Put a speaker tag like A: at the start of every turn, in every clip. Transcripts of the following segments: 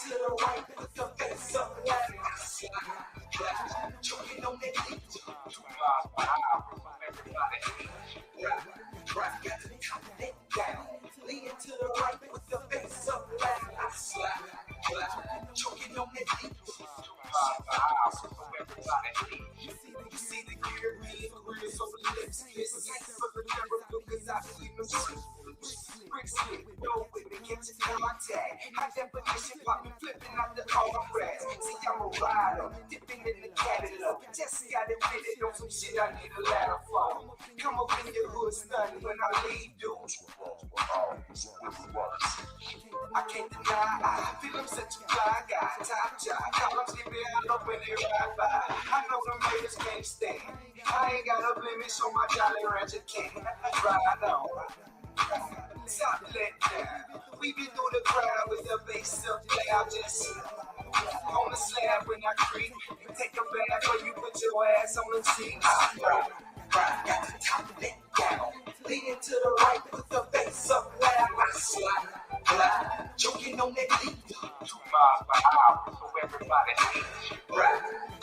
A: to the right with the face up like I slide. Choking on that beat. 2 miles per hour. Everybody right, got to top that down. Leaning to the right with the face up like I slide. Choking on that beat. 2 miles per hour. Everybody you see the gear, me and Chris on the lips. This is for the camera because I see no bricks with no with me, get to contact. High definition, pop me flipping out the all grass. See, I'm a rider, dipping in the catalog. Just got it fitted on some shit I need a ladder for. Come up in your hood stunning when I leave, dude. I can't deny, I feel I'm such a fly guy. Top job, call up sleeping out up when they ride by. I know them haters can't stand. I ain't got a blemish on my Jolly Rancher can. Ride on. Stop let down. We be through the crowd with the bass up loud, just on the slab when I creep. Take a bath or you put your ass on the seat. Right, got the top let down. Leaning to the right with the bass up loud. I slide, choking on that beat. 2 miles per hour, so everybody eat.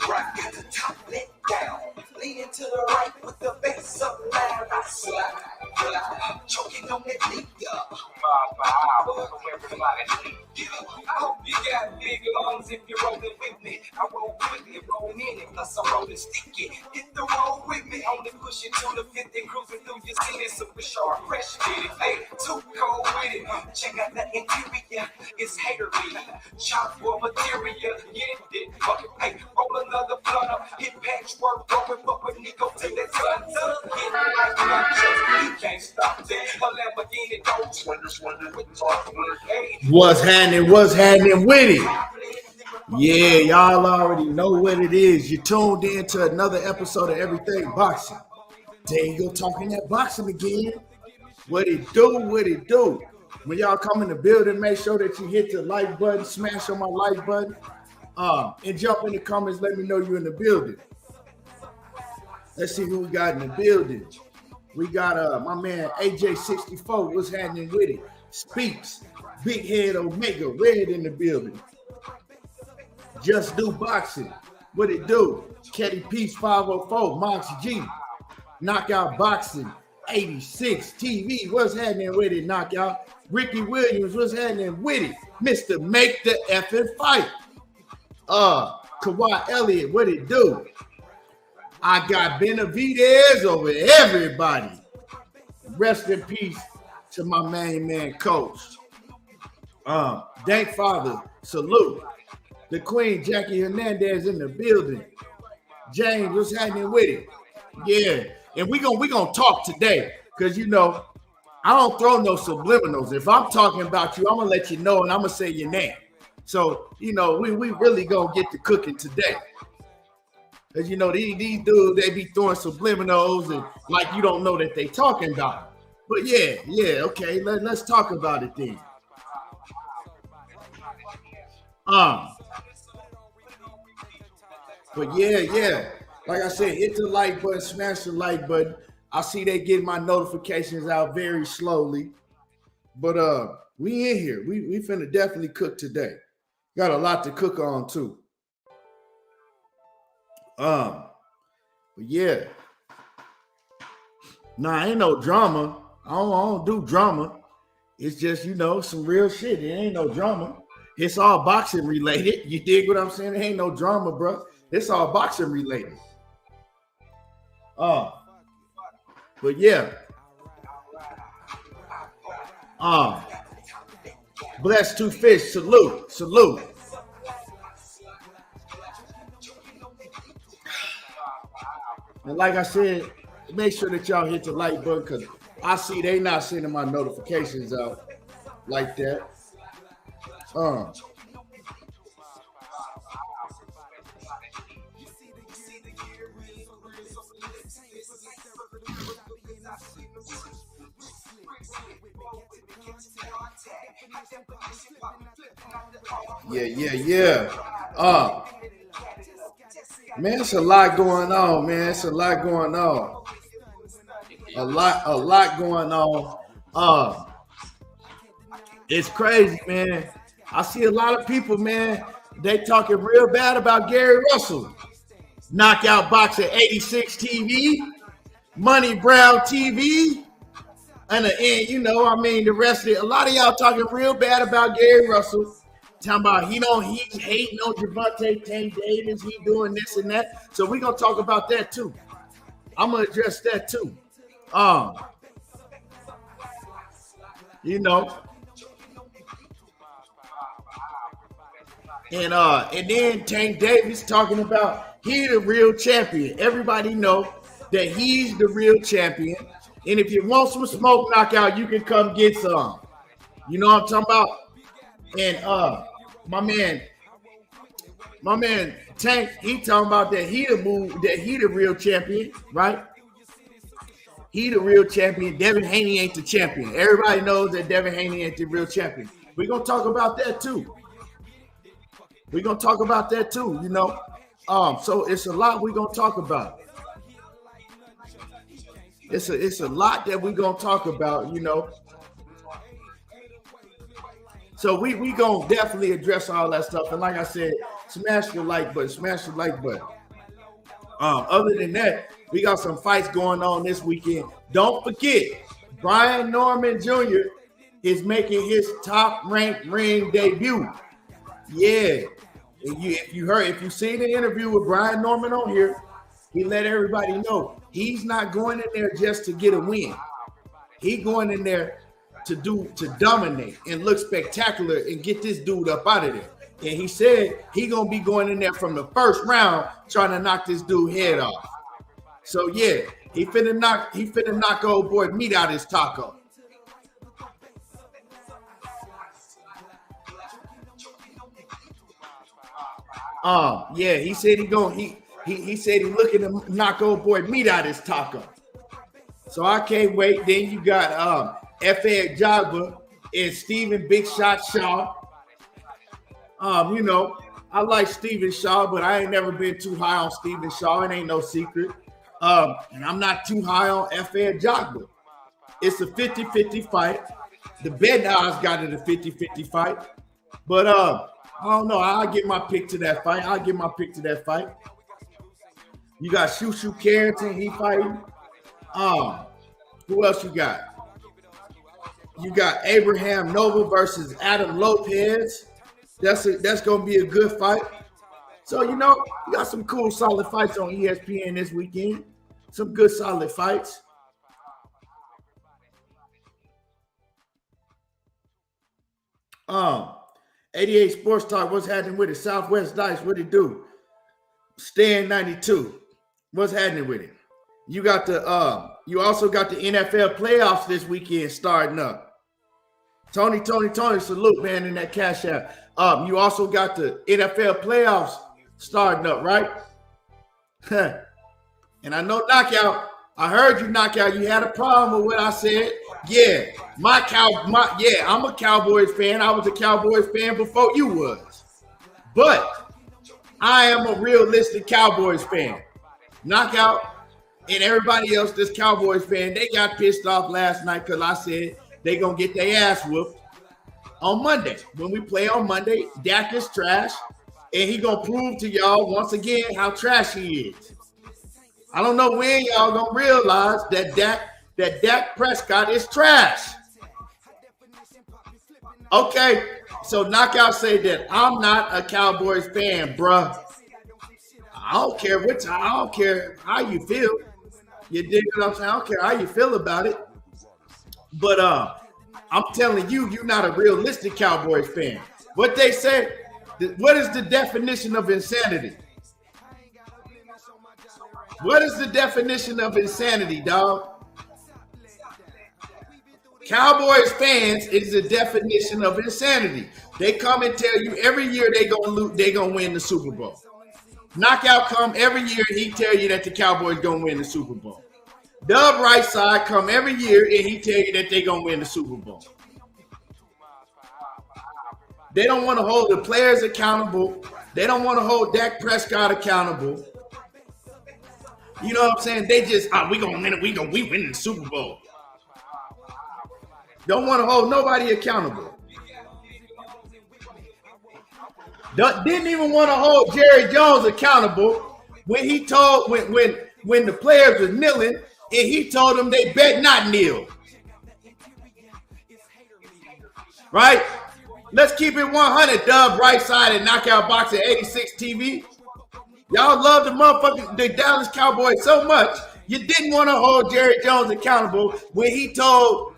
A: Right, got the top let down. Leaning to the right with the bass up loud. I slide, choking on that beat. 2 miles per hour, so everybody eat. I hope you got big lungs if you're rolling with me. I roll quickly, roll in it, plus I'm rolling sticky. Hit the road with me, only pushing to the 50, cruising through your city, super sharp, fresh with it. Hey, too cold with it. Check out the interior, it's hatery. Chop for material, get it, fuck it. Hey, roll another blunt up, hit patchwork, going up with Nico, take that gun up. Get it like lunches, you can't stop that. A Lamborghini don't swing with talk.
B: What's happening with it? Yeah, y'all already know what it is. You tuned in to another episode of Everything Boxing. There you go, talking that boxing again. What it do? When y'all come in the building, make sure that you hit the like button, smash on my like button, and jump in the comments. Let me know you're in the building. Let's see who we got in the building. We got my man AJ64. What's happening with it? Speaks. Big Head Omega, Red in the building. Just Do Boxing. What it do? Ketty Peace 504, Mox G. Knockout Boxing 86 TV. What's happening with it, Knockout? Ricky Williams, what's happening with it? Mr. Make the effing fight. Kawhi Elliott, what it do? I got Benavidez over everybody. Rest in peace to my main man, Coach. Dank Father, salute. The Queen, Jackie Hernandez in the building. James, what's happening with it? Yeah, and we gonna talk today, because you know, I don't throw no subliminals. If I'm talking about you, I'm gonna let you know and I'm gonna say your name. So, you know, we really gonna get to cooking today. As you know, these dudes, they be throwing subliminals and like you don't know that they talking about it. But yeah, okay, let's talk about it then. But yeah. Like I said, hit the like button, smash the like button. I see they get my notifications out very slowly. But we in here. We finna definitely cook today. Got a lot to cook on too. But yeah. Nah, ain't no drama. I don't do drama. It's just, you know, some real shit. It ain't no drama. It's all boxing related. You dig what I'm saying? It ain't no drama, bro. It's all boxing related. But yeah. Blessed to fish. Salute. And like I said, make sure that y'all hit the like button, because I see they not sending my notifications out like that. Yeah. Man, it's a lot going on, man. It's a lot going on. A lot going on. It's crazy, man. I see a lot of people, man, they talking real bad about Gary Russell. Knockout Boxer 86 TV, Money Brown TV, and the rest of it. A lot of y'all talking real bad about Gary Russell. Talking about he's hating on Gervonta Davis, he doing this and that. So we're gonna talk about that too. I'm gonna address that too. And then Tank Davis talking about he the real champion. Everybody know that he's the real champion. And if you want some smoke knockout, you can come get some. You know what I'm talking about? And my man Tank, he talking about that he the real champion, right? He the real champion. Devin Haney ain't the champion. Everybody knows that Devin Haney ain't the real champion. We're gonna talk about that too. So it's a lot we're gonna talk about. It's a lot that we're gonna talk about, So we gonna definitely address all that stuff. And like I said, smash the like button. Other than that, we got some fights going on this weekend. Don't forget, Brian Norman Jr. is making his top-ranked ring debut. Yeah. If you see the interview with Brian Norman on here, he let everybody know he's not going in there just to get a win. He going in there to dominate and look spectacular and get this dude up out of there. And he said he gonna be going in there from the first round trying to knock this dude head off. So yeah, he finna knock old boy meat out his taco. Yeah, he said he said he looking to knock old boy meat out his taco. So I can't wait. Then you got F.A. Jogba and Stephen Big Shot Shaw. I like Stephen Shaw, but I ain't never been too high on Stephen Shaw. It ain't no secret. And I'm not too high on F.A. Jogba. It's a 50-50 fight. The betting odds got it a 50-50 fight. But I don't know. I'll get my pick to that fight. You got Shushu Carrington, he fighting. Who else you got? You got Abraham Nova versus Adam Lopez. That's gonna be a good fight. So you got some cool, solid fights on ESPN this weekend. Some good, solid fights. 88 Sports Talk, what's happening with it? Southwest Dice, what it do? Stan 92, what's happening with it? You got you also got the NFL playoffs this weekend starting up. Tony, salute, man, in that cash app. You also got the NFL playoffs starting up, right? And I know Knockout, I heard you, Knockout, you had a problem with what I said. Yeah, I'm a Cowboys fan. I was a Cowboys fan before you was. But I am a realistic Cowboys fan. Knockout and everybody else that's Cowboys fan, they got pissed off last night because I said they going to get their ass whooped on Monday. When we play on Monday, Dak is trash, and he going to prove to y'all once again how trash he is. I don't know when y'all going to realize that Dak Prescott is trash. Okay, so Knockout say that I'm not a Cowboys fan, bruh. I don't care how you feel. You dig what I'm saying? I don't care how you feel about it. But I'm telling you, you're not a realistic Cowboys fan. What they say, what is the definition of insanity? What is the definition of insanity, dog? Cowboys fans is the definition of insanity. They come and tell you every year they gonna win the Super Bowl. Knockout come every year and he tell you that the Cowboys gonna win the Super Bowl. Dub Right Side come every year and he tell you that they gonna win the Super Bowl. They don't want to hold the players accountable. They don't want to hold Dak Prescott accountable. You know what I'm saying? They just, we gonna win it. We win the Super Bowl. Don't want to hold nobody accountable. Didn't even want to hold Jerry Jones accountable when he told when the players was kneeling and he told them they bet not kneel. Right? Let's keep it 100, Dub Right Side and Knockout Boxing 86 TV. Y'all love the Dallas Cowboys so much, you didn't want to hold Jerry Jones accountable when he told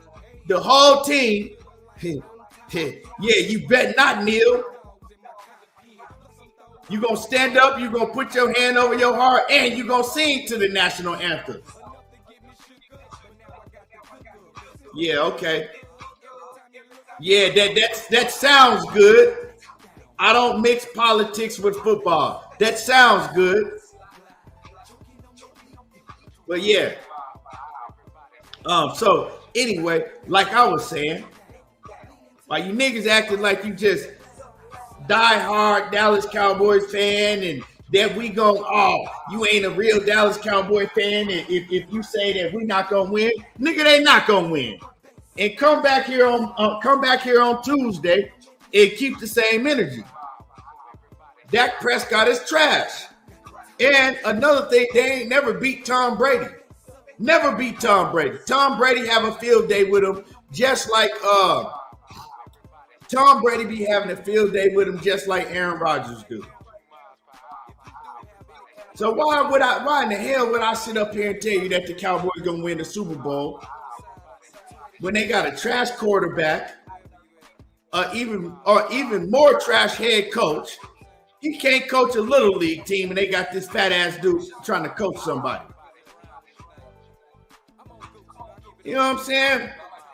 B: the whole team, yeah, you bet not kneel. You're going to stand up, you're going to put your hand over your heart, and you're going to sing to the national anthem. Yeah, okay. Yeah, that sounds good. I don't mix politics with football. That sounds good. But yeah. So anyway, like I was saying, like you niggas acting like you just die-hard Dallas Cowboys fan and that we you ain't a real Dallas Cowboy fan and if you say that we not gonna win, nigga, they not gonna win. And come back here on Tuesday and keep the same energy. Dak Prescott is trash. And another thing, they ain't never beat Tom Brady. Never beat Tom Brady. Tom Brady have a field day with him just like Tom Brady be having a field day with him just like Aaron Rodgers do. So why in the hell would I sit up here and tell you that the Cowboys gonna win the Super Bowl when they got a trash quarterback, even more trash head coach? He can't coach a little league team, and they got this fat ass dude trying to coach somebody. You know what I'm saying?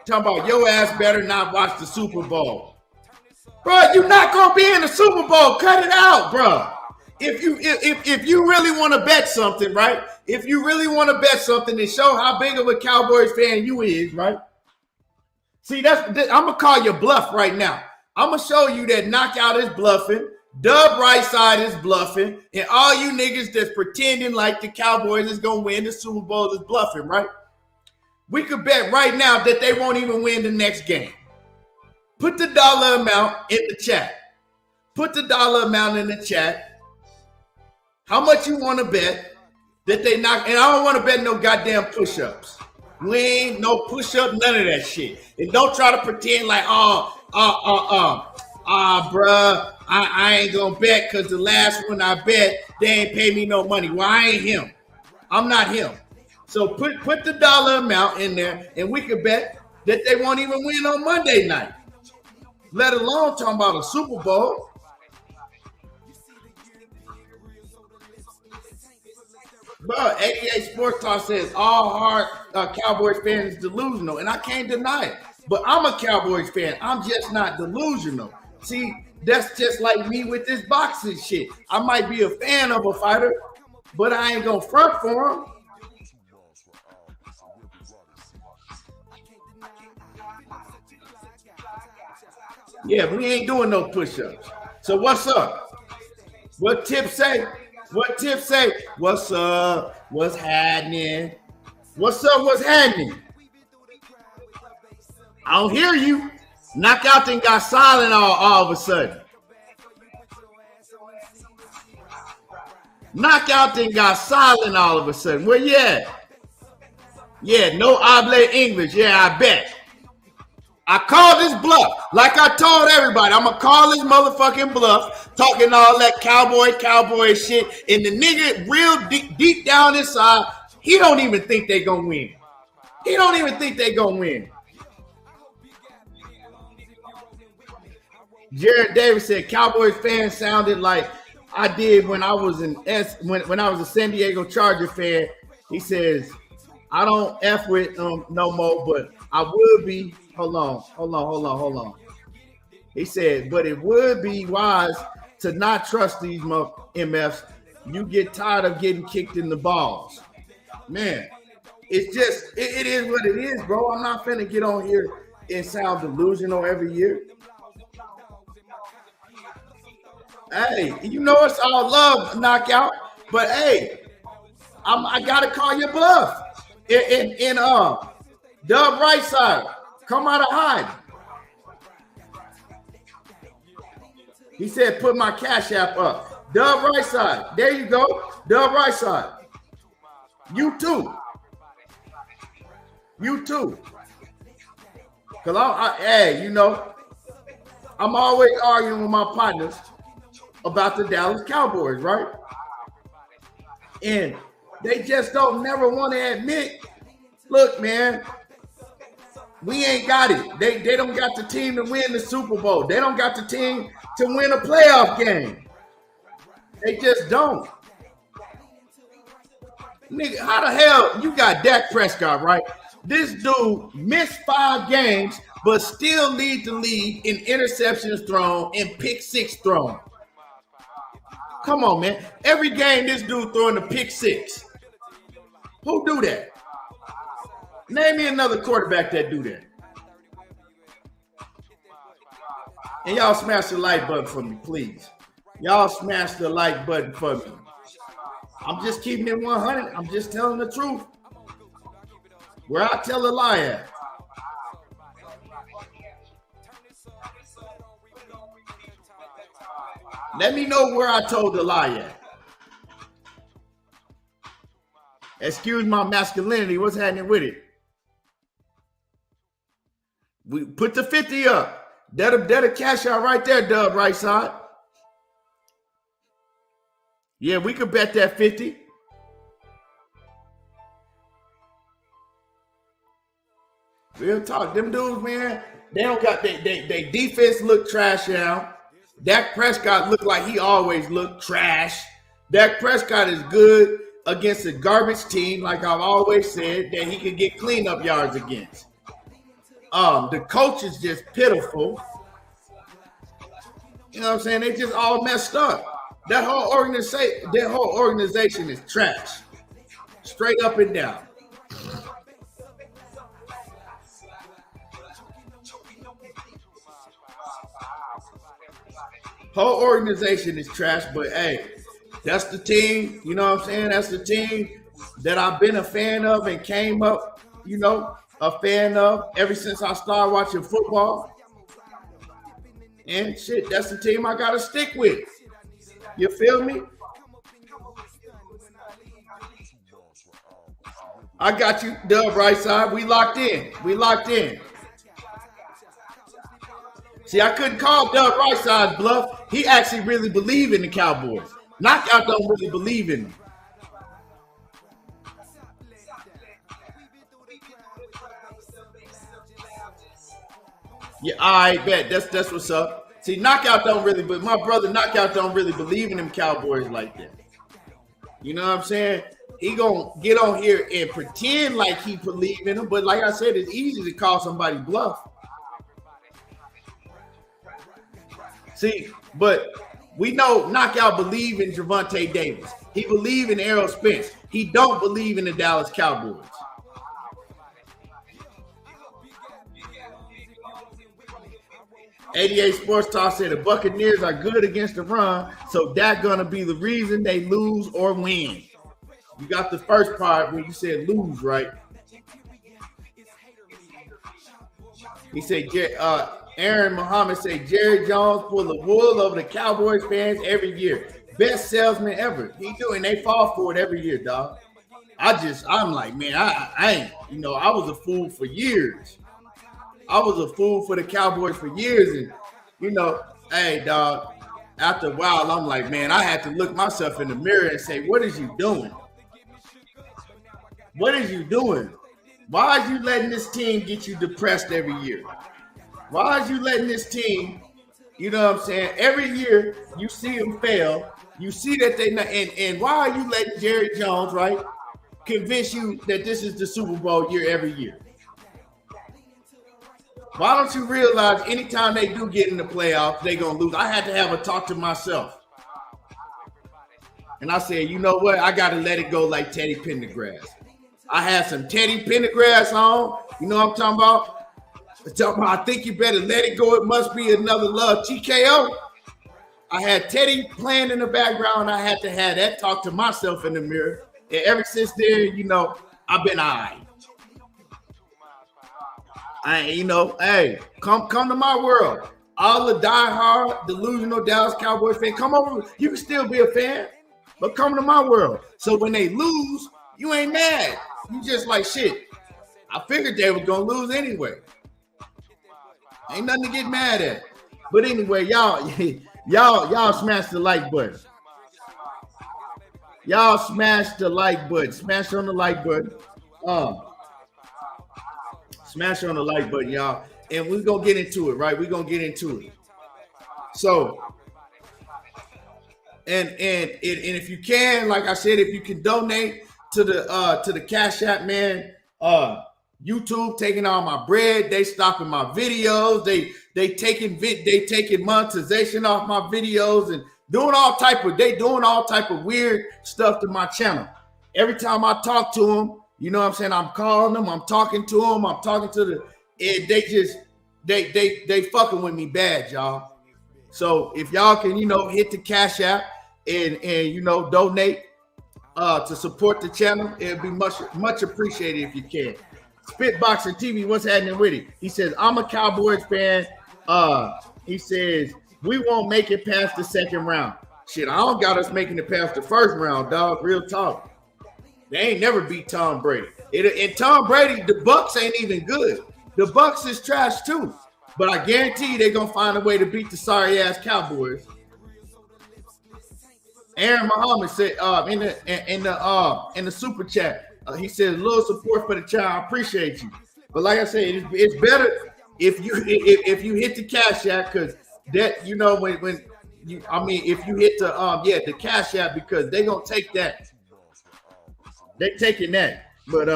B: Talking about your ass better not watch the Super Bowl. Bro, you're not gonna be in the Super Bowl. Cut it out, bro. If you really want to bet something, right? If you really want to bet something and show how big of a Cowboys fan you is, right? See, I'm gonna call you bluff right now. I'm gonna show you that Knockout is bluffing, Dub Right Side is bluffing, and all you niggas that's pretending like the Cowboys is gonna win the Super Bowl is bluffing, right? We could bet right now that they won't even win the next game. Put the dollar amount in the chat. Put the dollar amount in the chat. How much you want to bet that they knock? And I don't want to bet no goddamn push-ups. We ain't no push-up, none of that shit. And don't try to pretend like, bruh, I ain't gonna bet because the last one I bet, they ain't pay me no money. Well, I ain't him. I'm not him. So put the dollar amount in there, and we could bet that they won't even win on Monday night. Let alone talking about a Super Bowl. Bro, 88 Sports Talk says all hard Cowboys fans is delusional, and I can't deny it. But I'm a Cowboys fan. I'm just not delusional. See, that's just like me with this boxing shit. I might be a fan of a fighter, but I ain't gonna front for him. Yeah, we ain't doing no push-ups. So what's up? What Tip say? What Tip say? What's up? What's happening? What's up? What's happening? I don't hear you. Knockout thing got silent all of a sudden. Knockout thing got silent all of a sudden. Where you at? Yeah, no habla English. Yeah, I bet. I call this bluff. Like I told everybody, I'm going to call this motherfucking bluff, talking all that cowboy shit. And the nigga real deep down inside, he don't even think they going to win. He don't even think they going to win. Jared Davis said, Cowboys fans sounded like I did when I was when I was a San Diego Charger fan. He says, I don't F with no more, but I would be. Hold on. He said, but it would be wise to not trust these MFs. You get tired of getting kicked in the balls. Man, it's just, it is what it is, bro. I'm not finna get on here and sound delusional every year. Hey, you know it's all love, Knockout, but hey, I gotta call your bluff. In Dub Right Side. Come out of hiding. He said, put my Cash App up. Dub right side. There you go. Dub right side. You too. You too. Because hey, I'm always arguing with my partners about the Dallas Cowboys, right? And they just don't never want to admit, look, man, we ain't got it. They don't got the team to win the Super Bowl. They don't got the team to win a playoff game. They just don't. Nigga, how the hell you got Dak Prescott, right? This dude missed 5 games, but still lead the league in interceptions thrown and pick 6 thrown. Come on, man. Every game this dude throwing the pick 6. Who do that? Name me another quarterback that do that. And y'all smash the like button for me, please. Y'all smash the like button for me. I'm just keeping it 100. I'm just telling the truth. Where I tell a lie at. Let me know where I told the lie at. Excuse my masculinity. What's happening with it? We put the 50 up. That'll cash out right there, Dub, right side. Yeah, we could bet that 50. Real talk. Them dudes, man, they don't got they defense look trash now. Dak Prescott looked like he always looked trash. Dak Prescott is good against a garbage team, like I've always said, that he could get cleanup yards against. The coach is just pitiful. You know what I'm saying? They just all messed up. That whole organization is trash. Straight up and down. Whole organization is trash, but hey, that's the team, you know what I'm saying? That's the team that I've been a fan of and came up, a fan of ever since I started watching football. And shit, that's the team I gotta stick with. You feel me? I got you, Dub, right side. We locked in. See, I couldn't call Dub right side bluff. He actually really believed in the Cowboys. Knockout don't really believe in them. Yeah, I bet. That's what's up. See, Knockout don't really, but my brother Knockout don't really believe in them Cowboys like that. You know what I'm saying? He gonna get on here and pretend like he believe in them, but like I said, it's easy to call somebody bluff. See, but we know Knockout believe in Gervonta Davis. He believe in Errol Spence. He don't believe in the Dallas Cowboys. '88 Sports Talk said the Buccaneers are good against the run, so that's gonna be the reason they lose or win. You got the first part when you said lose, right? He said, Aaron Muhammad said Jerry Jones pull the wool over the Cowboys fans every year. Best salesman ever. He do, and they fall for it every year, dog. I'm like, man, I ain't, I was a fool for years. I was a fool for the Cowboys for years. And, hey, dog, after a while, I'm like, man, I had to look myself in the mirror and say, what is you doing? What is you doing? Why are you letting this team get you depressed every year? Why are you letting this team, you know what I'm saying? Every year you see them fail. You see that they not, and why are you letting Jerry Jones, right, convince you that this is the Super Bowl year every year? Why don't you realize anytime they do get in the playoffs, they're going to lose? I had to have a talk to myself. And I said, you know what? I got to let it go like Teddy Pendergrass. I had some Teddy Pendergrass on. You know what I'm talking about? I think you better let it go. It must be another love. TKO. I had Teddy playing in the background. I had to have that talk to myself in the mirror. And ever since then, I've been all right. Hey, come to my world. all the diehard, delusional Dallas Cowboys fan, come over. You can still be a fan, but come to my world. So when they lose, you ain't mad. You just like, shit, I figured they were going to lose anyway. Ain't nothing to get mad at. But anyway, y'all smash the like button. Y'all smash the like button. Smash on the like button. Smash on the like button, y'all. And we're going to get into it, right? We're going to get into it. So, and if you can, like I said, if you can donate to the Cash App, man, YouTube taking all my bread, they stopping my videos, they taking monetization off my videos and doing all type of weird stuff to my channel. Every time I talk to them, you know what I'm saying, I'm calling them, I'm talking to them, I'm talking to the, and they fucking with me bad, y'all. So if y'all can, hit the Cash App and donate to support the channel, it'd be much appreciated if you can. Spitboxing TV, what's happening with it? He says, I'm a Cowboys fan. He says, we won't make it past the second round. Shit, I don't got us making it past the first round, dog. Real talk. They ain't never beat Tom Brady. And Tom Brady, the Bucks ain't even good. The Bucks is trash too. But I guarantee you they're gonna find a way to beat the sorry ass Cowboys. Aaron Muhammad said in the super chat, he said, a little support for the child. I appreciate you. But like I said, it's better if you hit the Cash App, because that, if you hit the Cash App, because they gonna take that. They taking that. But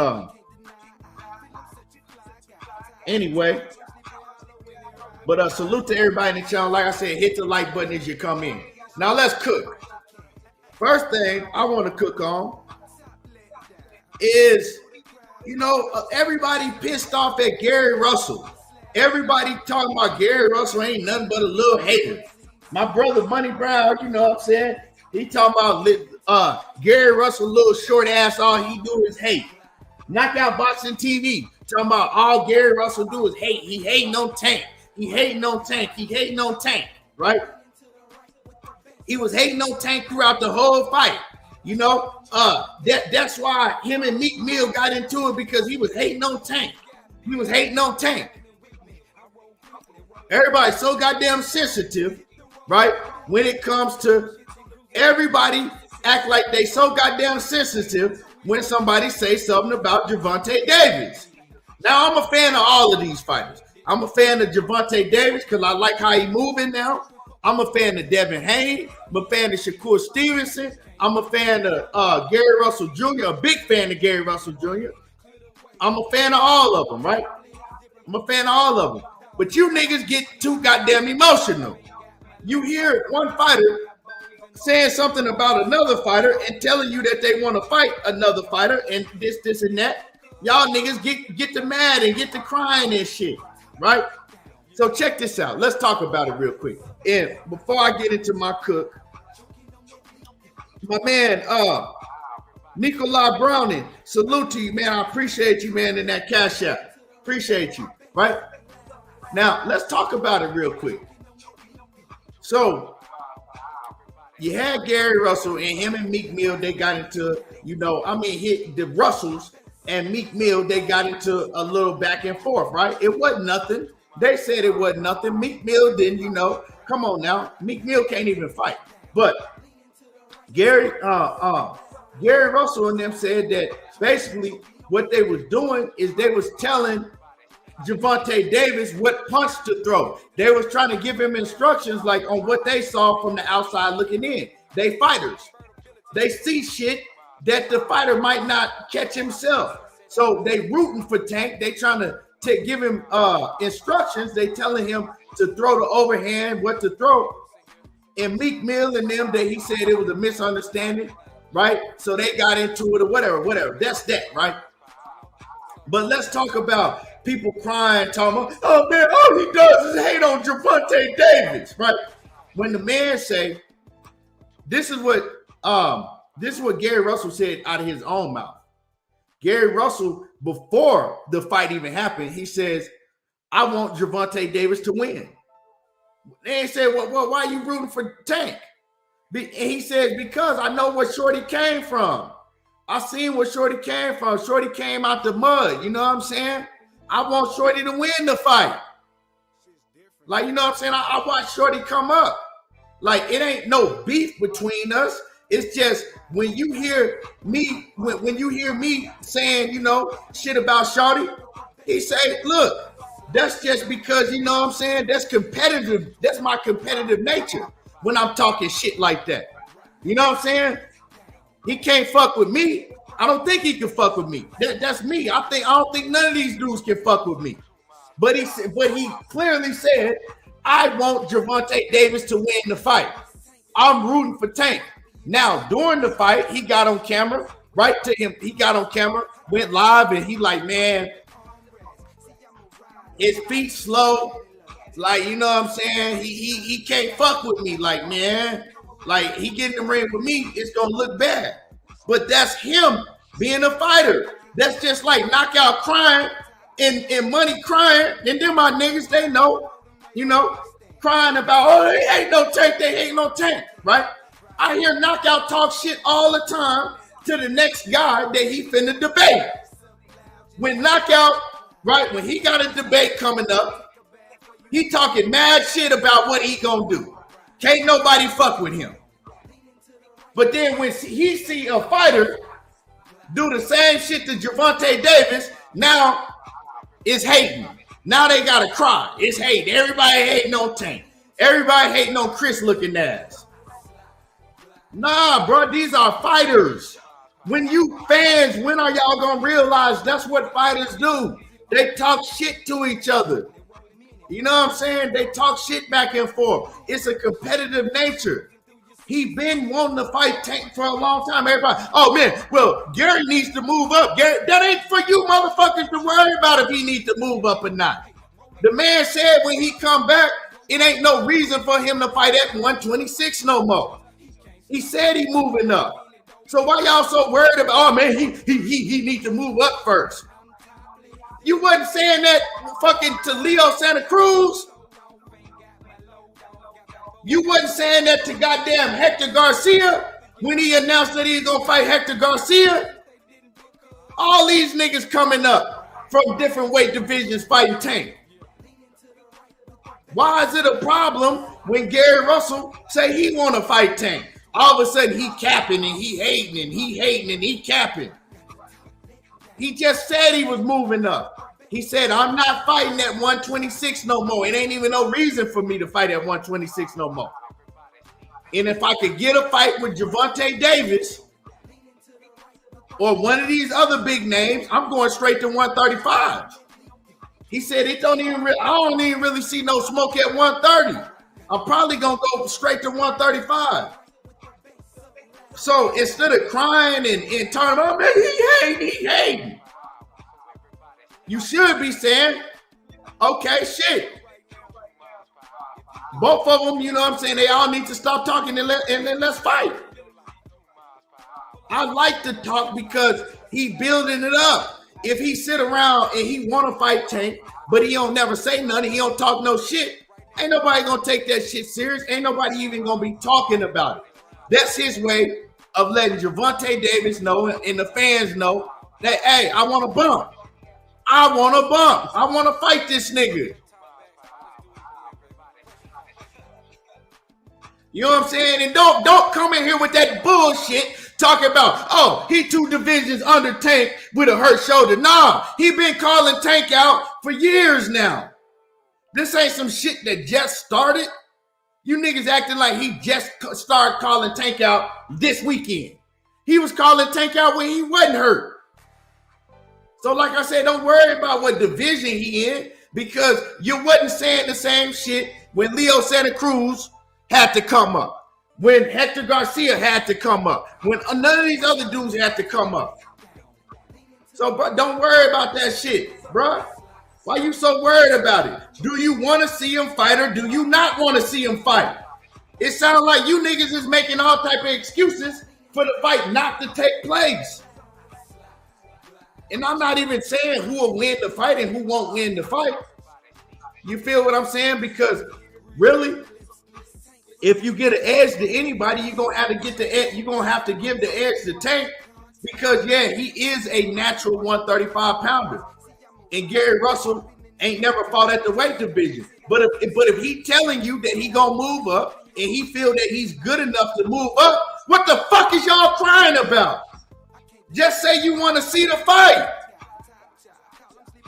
B: anyway. But salute to everybody in the channel. Like I said, hit the like button as you come in. Now let's cook. First thing I want to cook on is, everybody pissed off at Gary Russell. Everybody talking about Gary Russell ain't nothing but a little hater. My brother Money Brown, you know what I'm saying? He talking about Gary Russell, little short ass, all he do is hate. Knockout Boxing TV, talking about all Gary Russell do is hate. He hating on Tank. He hating on Tank. He hating on Tank, right? He was hating on Tank throughout the whole fight. That's why him and Meek Mill got into it, because he was hating on Tank. He was hating on Tank. Everybody's so goddamn sensitive, right? When it comes to everybody act like they so goddamn sensitive when somebody says something about Gervonta Davis. Now, I'm a fan of all of these fighters. I'm a fan of Gervonta Davis because I like how he moving now. I'm a fan of Devin Haney. I'm a fan of Shakur Stevenson. I'm a fan of Gary Russell Jr., a big fan of Gary Russell Jr. I'm a fan of all of them, right? I'm a fan of all of them. But you niggas get too goddamn emotional. You hear one fighter saying something about another fighter and telling you that they want to fight another fighter and this, and that. Y'all niggas get to mad and get to crying and shit, right? So check this out. Let's talk about it real quick. And before I get into my cook, my man, Nikolai Browning, salute to you, man. I appreciate you, man, in that Cash App. Appreciate you, right? Now, let's talk about it real quick. So, you had Gary Russell and him and Meek Mill, they got into, the Russells and Meek Mill, they got into a little back and forth, right? It wasn't nothing. They said it wasn't nothing. Meek Mill didn't, come on now. Meek Mill can't even fight. But Gary Russell and them said that basically what they was doing is they was telling Gervonta Davis what punch to throw. They was trying to give him instructions like on what they saw from the outside looking in. They fighters. They see shit that the fighter might not catch himself. So they rooting for Tank. They trying to give him instructions. They telling him to throw the overhand, what to throw. And Meek Mill and them, he said it was a misunderstanding, right? So they got into it or whatever. That's that, right? But let's talk about people crying, talking about, oh man, all he does is hate on Gervonta Davis, right? When the man say, this is what Gary Russell said out of his own mouth. Gary Russell, before the fight even happened, he says, I want Gervonta Davis to win. They said, well, why are you rooting for Tank? And he says, because I know where Shorty came from. I seen where Shorty came from. Shorty came out the mud. You know what I'm saying? I want Shorty to win the fight. Like, you know what I'm saying? I watch Shorty come up. Like, it ain't no beef between us. It's just when you hear me, when you hear me saying, you know, shit about Shorty, he say, look, that's just because, you know what I'm saying? That's competitive. That's my competitive nature when I'm talking shit like that. You know what I'm saying? He can't fuck with me. I don't think he can fuck with me. That's me. I don't think none of these dudes can fuck with me. But he clearly said, I want Gervonta Davis to win the fight. I'm rooting for Tank. Now, during the fight, he got on camera, right to him. He got on camera, went live, and he like, man, his feet slow. Like, you know what I'm saying? He can't fuck with me. Like, man, like he get in the ring with me, it's gonna look bad. But that's him being a fighter. That's just like Knockout crying and Money crying. And then my niggas, they know, you know, crying about, oh, they ain't no Tank, they ain't no Tank, right? I hear Knockout talk shit all the time to the next guy that he finna debate. When Knockout, right, when he got a debate coming up, he talking mad shit about what he gonna do. Can't nobody fuck with him. But then when he see a fighter do the same shit to Gervonta Davis, now it's hating. Now they gotta cry. It's hate. Everybody hating on Tank. Everybody hating on Chris looking ass. Nah, bro, these are fighters. When you fans, when are y'all gonna realize that's what fighters do? They talk shit to each other. You know what I'm saying? They talk shit back and forth. It's a competitive nature. He been wanting to fight Tank for a long time. Everybody, oh man, well, Gary needs to move up. Gary, that ain't for you motherfuckers to worry about if he needs to move up or not. The man said when he come back, it ain't no reason for him to fight at 126 no more. He said he moving up. So why y'all so worried about, oh man, he need to move up first? You wasn't saying that fucking to Leo Santa Cruz. You wasn't saying that to goddamn Hector Garcia when he announced that he was gonna fight Hector Garcia. All these niggas coming up from different weight divisions fighting Tank. Why is it a problem when Gary Russell say he want to fight Tank? All of a sudden he capping and he hating and he hating and he capping. He just said he was moving up. He said, I'm not fighting at 126 no more. It ain't even no reason for me to fight at 126 no more. And if I could get a fight with Gervonta Davis or one of these other big names, I'm going straight to 135. He said, I don't even really see no smoke at 130. I'm probably going to go straight to 135. So instead of crying and turning on, man, he hating. You should be saying, okay, shit. Both of them, you know what I'm saying, they all need to stop talking and then let's fight. I like to talk because he building it up. If he sit around and he want to fight Tank, but he don't never say nothing, he don't talk no shit, ain't nobody going to take that shit serious. Ain't nobody even going to be talking about it. That's his way of letting Gervonta Davis know and the fans know that, hey, I want to bump. I want to bump. I want to fight this nigga. You know what I'm saying? And don't come in here with that bullshit talking about, oh, he 2 divisions under Tank with a hurt shoulder. Nah, he been calling Tank out for years now. This ain't some shit that just started. You niggas acting like he just started calling Tank out this weekend. He was calling Tank out when he wasn't hurt. So like I said, don't worry about what division he in because you wasn't saying the same shit when Leo Santa Cruz had to come up, when Hector Garcia had to come up, when none of these other dudes had to come up. So bro, don't worry about that shit, bro. Why you so worried about it? Do you want to see him fight or do you not want to see him fight? It sounds like you niggas is making all type of excuses for the fight not to take place. And I'm not even saying who will win the fight and who won't win the fight. You feel what I'm saying? Because Really? If you get an edge to anybody, you're gonna have to get the edge. You're gonna have to give the edge to Tank because he is a natural 135 pounder, and Gary Russell ain't never fought at the weight division. But if he telling you that he gonna move up and he feel that he's good enough to move up, what the fuck is y'all crying about? Just say you want to see the fight.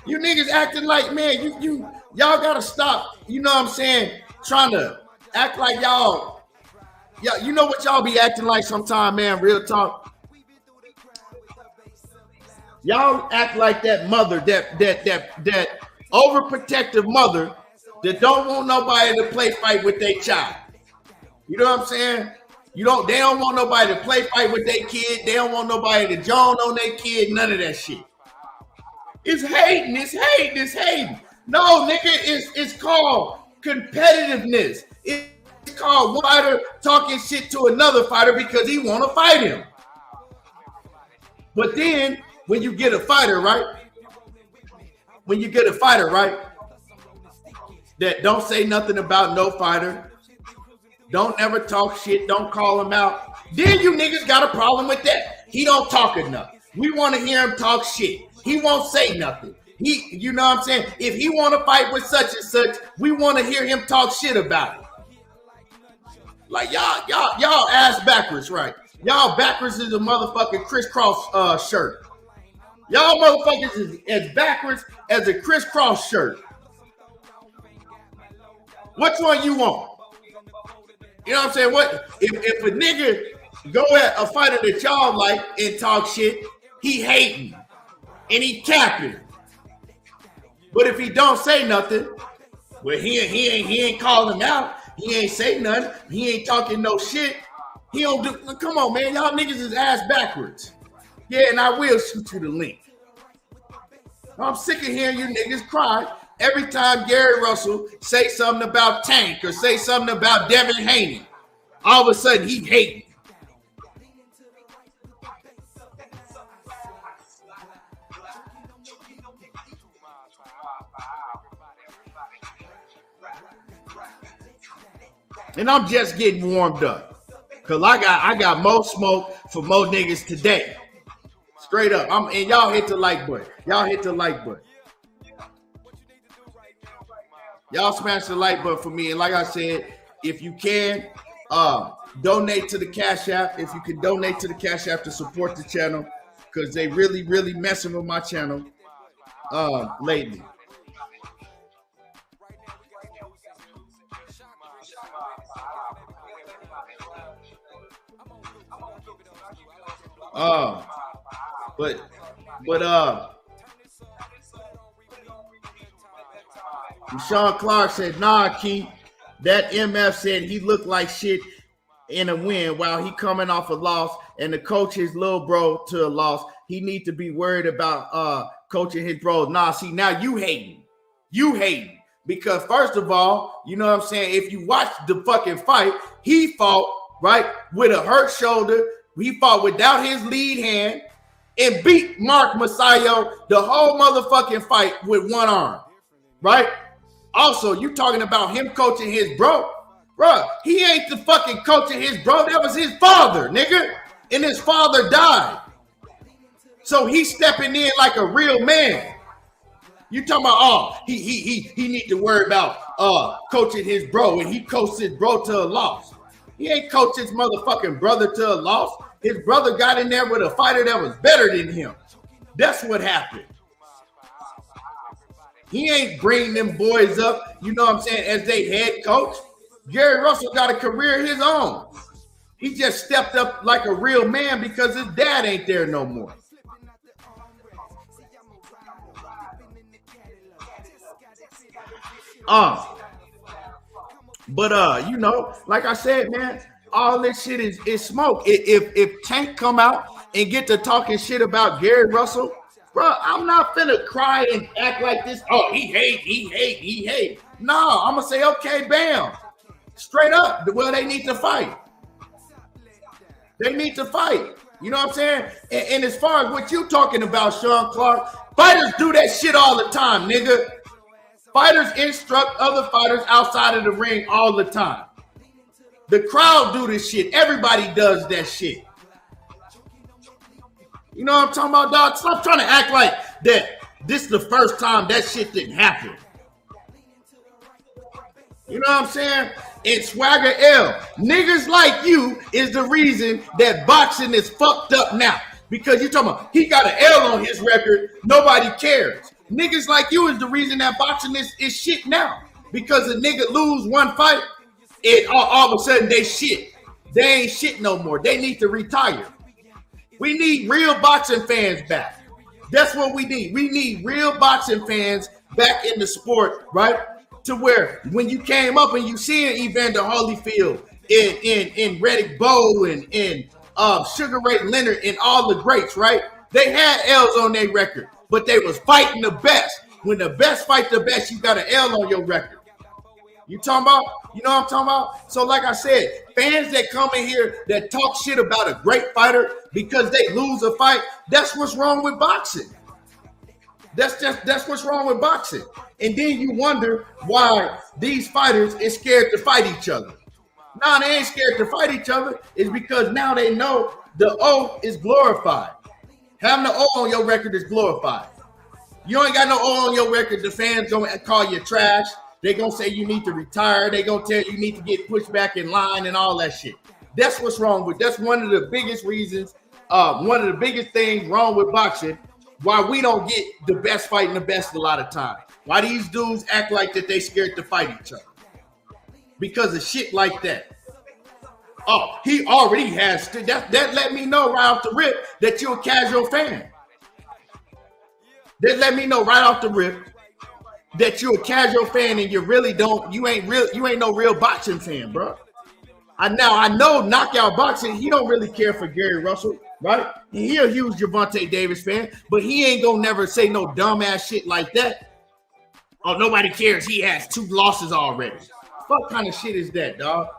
B: You niggas acting like, man, y'all gotta stop. You know what I'm saying? Trying to act like y'all. Yeah, you know what y'all be acting like sometime, man. Real talk. Y'all act like that mother, that overprotective mother that don't want nobody to play fight with their child. You know what I'm saying? They don't want nobody to play fight with their kid. They don't want nobody to join on their kid. None of that shit. It's hating. No, nigga, it's called competitiveness. It's called one fighter talking shit to another fighter because he want to fight him. But then when you get a fighter, right? That don't say nothing about no fighter, don't ever talk shit, don't call him out, then you niggas got a problem with that. He don't talk enough. We want to hear him talk shit. He won't say nothing. You know what I'm saying? If he want to fight with such and such, we want to hear him talk shit about it. Like y'all ass backwards, right? Y'all backwards is a motherfucking crisscross shirt. Y'all motherfuckers is as backwards as a crisscross shirt. Which one you want? You know what I'm saying? What if a nigga go at a fighter that y'all like and talk shit, he hating and he capping. But if he don't say nothing, well, he ain't calling him out. He ain't say nothing. He ain't talking no shit. He don't do. Come on, man. Y'all niggas is ass backwards. Yeah, and I will shoot you the link. I'm sick of hearing you niggas cry every time Gary Russell say something about Tank or say something about Devin Haney. All of a sudden, he hating. And I'm just getting warmed up. Cause I got more smoke for more niggas today. Straight up. And y'all hit the like button. Y'all smash the like button for me. And like I said, if you can, donate to the Cash App. If you can donate to the Cash App to support the channel. Because they really, really messing with my channel lately. Sean Clark said, nah, Keith, that MF said he looked like shit in a win while he coming off a loss and the coach his little bro to a loss. He need to be worried about coaching his bro. Nah, see, now you hating. Because first of all, you know what I'm saying? If you watch the fucking fight, he fought, right, with a hurt shoulder. He fought without his lead hand and beat Mark Masayo the whole motherfucking fight with one arm, right? Also, you talking about him coaching his bro. Bro, he ain't the fucking coaching his bro. That was his father, nigga. And his father died. So he's stepping in like a real man. You talking about, he need to worry about coaching his bro, and he coached his bro to a loss. He ain't coached his motherfucking brother to a loss. His brother got in there with a fighter that was better than him. That's what happened. He ain't bringing them boys up, you know what I'm saying, as they head coach. Gary Russell got a career of his own. He just stepped up like a real man because his dad ain't there no more. But you know, like I said, man, all this shit is smoke. If Tank come out and get to talking shit about Gary Russell, bro, I'm not finna cry and act like this. Oh, he hate. No, I'm gonna say, okay, bam. Straight up. Well, they need to fight. You know what I'm saying? And as far as what you talking about, Sean Clark, fighters do that shit all the time, nigga. Fighters instruct other fighters outside of the ring all the time. The crowd do this shit. Everybody does that shit. You know what I'm talking about, dog? Stop trying to act like that this is the first time that shit didn't happen. You know what I'm saying? It's Swagger L. Niggas like you is the reason that boxing is fucked up now. Because you're talking about he got an L on his record, nobody cares. Niggas like you is the reason that boxing is shit now. Because a nigga lose one fight, all of a sudden they shit. They ain't shit no more. They need to retire. We need real boxing fans back. That's what we need. We need real boxing fans back in the sport, right? To where when you came up and you see Evander Holyfield in Riddick Bowe and Sugar Ray Leonard and all the greats, right? They had L's on their record, but they was fighting the best. When the best fight the best, you got an L on your record. You talking about? You know what I'm talking about? So like I said, fans that come in here that talk shit about a great fighter because they lose a fight, that's what's wrong with boxing. That's what's wrong with boxing. And then you wonder why these fighters is scared to fight each other. Nah, they ain't scared to fight each other. It's because now they know the O is glorified. Having the O on your record is glorified. You ain't got no O on your record. The fans gonna call you trash. They gonna say you need to retire. They gonna tell you need to get pushed back in line and all that shit. That's what's wrong with. That's one of the biggest reasons. One of the biggest things wrong with boxing. Why we don't get the best fighting the best a lot of times. Why these dudes act like that they scared to fight each other. Because of shit like that. Oh, he already has. That let me know right off the rip that you're a casual fan. That let me know right off the rip that you're a casual fan and you really don't, you ain't no real boxing fan, bro. I know knockout boxing, he don't really care for Gary Russell, right? He a huge Gervonta Davis fan, but he ain't gonna never say no dumbass shit like that. Oh, nobody cares. He has 2 losses already. What kind of shit is that, dog?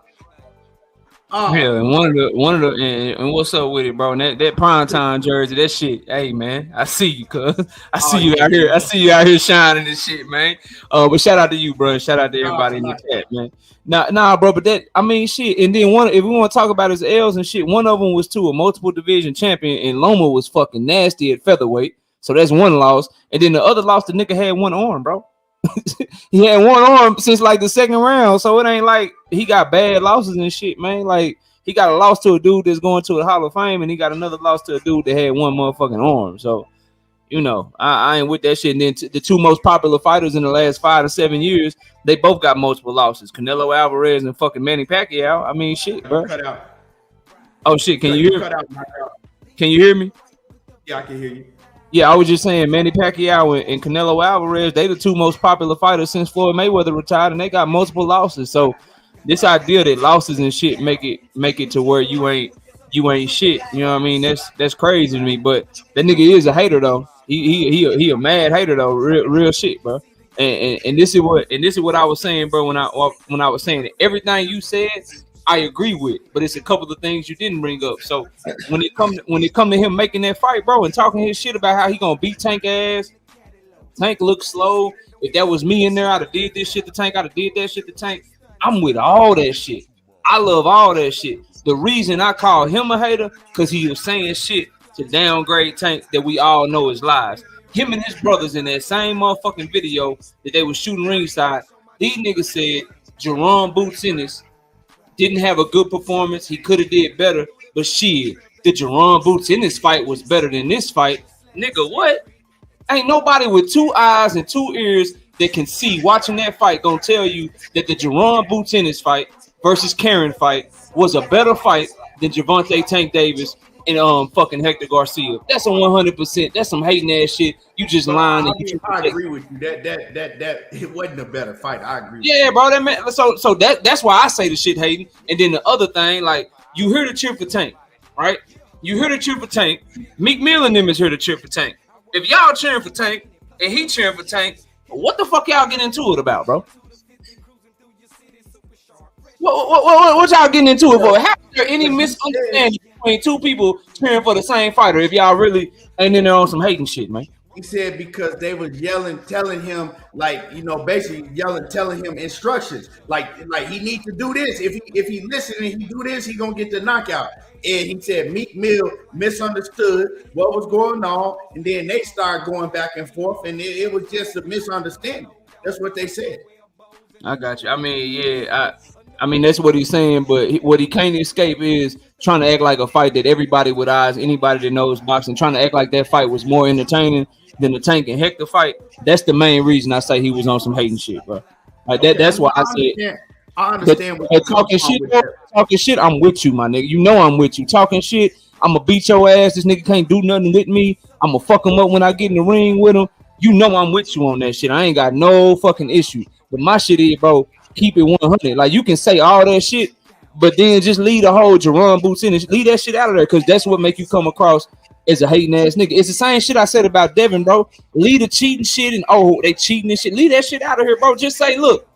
C: Yeah, and one of the and what's up with it, bro? And that primetime jersey, that shit. Hey, man, I see you, cuz I see you out here. I see you out here shining this shit, man. But shout out to you, bro. Shout out to everybody in the chat, man. Nah, bro. But that, I mean, shit. And then if we want to talk about his L's and shit, one of them was to a multiple division champion, and Loma was fucking nasty at featherweight. So that's one loss. And then the other loss, the nigga had one arm, bro. He had one arm since like the second round, so it ain't like he got bad losses and shit, man. Like he got a loss to a dude that's going to the Hall of Fame, and he got another loss to a dude that had one motherfucking arm. So, you know, I ain't with that shit. And then the 2 most popular fighters in the last 5 to 7 years, they both got multiple losses: Canelo Alvarez and fucking Manny Pacquiao. I mean, shit, bro.
B: Cut out.
C: Oh shit, can you hear me? Can you hear me?
B: Yeah, I can hear you.
C: Yeah, I was just saying Manny Pacquiao and Canelo Alvarez, they the 2 most popular fighters since Floyd Mayweather retired, and they got multiple losses. So this idea that losses and shit make it to where you ain't shit, you know what I mean? That's crazy to me. But that nigga is a hater though. He a mad hater though, real shit, bro. And this is what I was saying, bro, when I was saying that everything you said I agree with, but it's a couple of things you didn't bring up. So when it come to him making that fight, bro, and talking his shit about how he gonna beat Tank ass, Tank looks slow. If that was me in there, I'd have did this shit to Tank. I'd have did that shit to Tank. I'm with all that shit. I love all that shit. The reason I call him a hater, because he was saying shit to downgrade Tank that we all know is lies. Him and his brothers in that same motherfucking video that they was shooting ringside, these niggas said Jerome Boots Ennis didn't have a good performance. He could have did better, but shit, the Jerome Boots in this fight was better than this fight. Nigga, what? Ain't nobody with 2 eyes and 2 ears that can see watching that fight gonna tell you that the Jerome Boots in this fight versus Karen fight was a better fight than Gervonta Tank Davis and fucking Hector Garcia. That's a 100%. That's some hating ass shit. You just lying.
B: I agree with you. That it wasn't a better fight. I agree.
C: Yeah, bro. That man. So that's why I say the shit hating. And then the other thing, like you hear the cheer for Tank, right? You hear the cheer for Tank. Meek Mill and them is here to cheer for Tank. If y'all cheering for Tank and he cheering for Tank, what the fuck y'all getting into it about, bro? What y'all getting into it for? How is there any misunderstanding between 2 people cheering for the same fighter if y'all really ain't in there on some hating shit, man?
B: He said because they was yelling, telling him basically yelling, telling him instructions, like he needs to do this. If he listen and he do this, he gonna get the knockout. And he said Meek Mill misunderstood what was going on, and then they started going back and forth, and it was just a misunderstanding. That's what they said.
C: I got you. I mean, yeah, I mean that's what he's saying, but what he can't escape is trying to act like a fight that everybody with eyes, anybody that knows boxing, trying to act like that fight was more entertaining than the Tank and Hector fight. That's the main reason I say he was on some hating shit, bro. Like that. That's why I said.
B: I understand what you're
C: talking shit. Talking shit. I'm with you, my nigga. You know I'm with you. Talking shit. I'ma beat your ass. This nigga can't do nothing with me. I'ma fuck him up when I get in the ring with him. You know I'm with you on that shit. I ain't got no fucking issue. But my shit is, bro, keep it 100. Like you can say all that shit, but then just leave the whole Jerron boots in and leave that shit out of there, because that's what make you come across as a hating ass nigga. It's the same shit I said about Devin, bro. Leave the cheating shit and they cheating and shit. Leave that shit out of here, bro. Just say, look.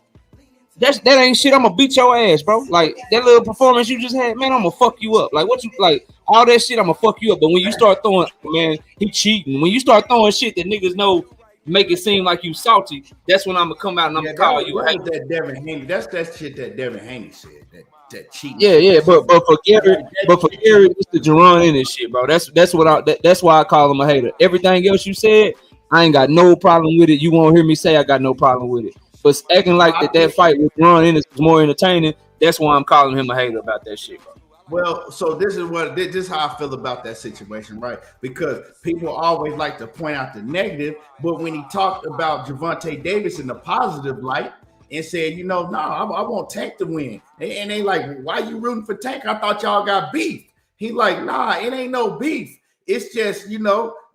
C: That ain't shit. I'm gonna beat your ass, bro. Like that little performance you just had, man. I'm gonna fuck you up. Like what you like, all that shit. I'm gonna fuck you up. But when you start throwing, man, he cheating. When you start throwing shit that niggas know make it seem like you salty, that's when I'm gonna come out and I'm gonna call you.
B: That Devin Haney. That's that shit that Devin Haney said. That cheating.
C: Yeah. But for Gary, it's the Jerron in this shit, bro. That's why I call him a hater. Everything else you said, I ain't got no problem with it. You won't hear me say I got no problem with it. But acting like that fight with Ron Ennis was more entertaining, that's why I'm calling him a hater about that shit, bro.
B: Well, so this is how I feel about that situation, right? Because people always like to point out the negative, but when he talked about Gervonta Davis in the positive light and said, I want Tank to win. And they like, why you rooting for Tank? I thought y'all got beef. He like, nah, it ain't no beef. It's just,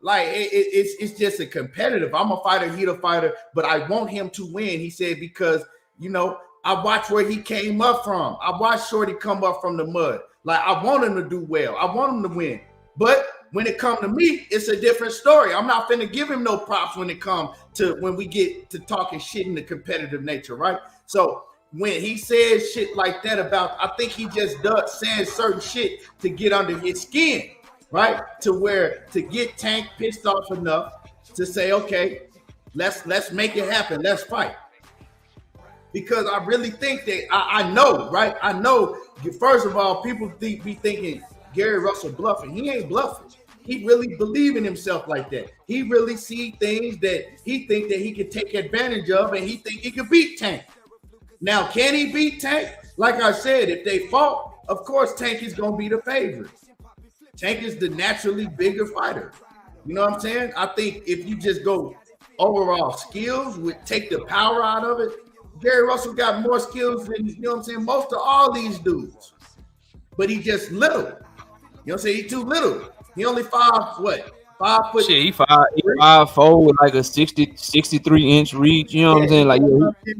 B: like it's just a competitive. I'm a fighter, he's a fighter, but I want him to win. He said because I watched where he came up from. I watched Shorty come up from the mud. Like I want him to do well. I want him to win. But when it comes to me, it's a different story. I'm not finna give him no props when we get to talking shit in the competitive nature, right? So when he says shit like that about, I think he just does saying certain shit to get under his skin. Right, to get Tank pissed off enough to say, okay, let's make it happen, let's fight. Because I really think that I know, right? I know. First of all, people be thinking Gary Russell bluffing. He ain't bluffing. He really believe in himself like that. He really see things that he think that he can take advantage of, and he think he can beat Tank. Now, can he beat Tank? Like I said, if they fought, of course Tank is gonna be the favorite. Tank is the naturally bigger fighter. You know what I'm saying? I think if you just go overall skills, take the power out of it, Gary Russell got more skills than, most of all these dudes. But he just little. You know what I'm saying? He too little. He only 5 foot.
C: Shit, he 5'4" with like a 63-inch reach. You know what I'm saying? Like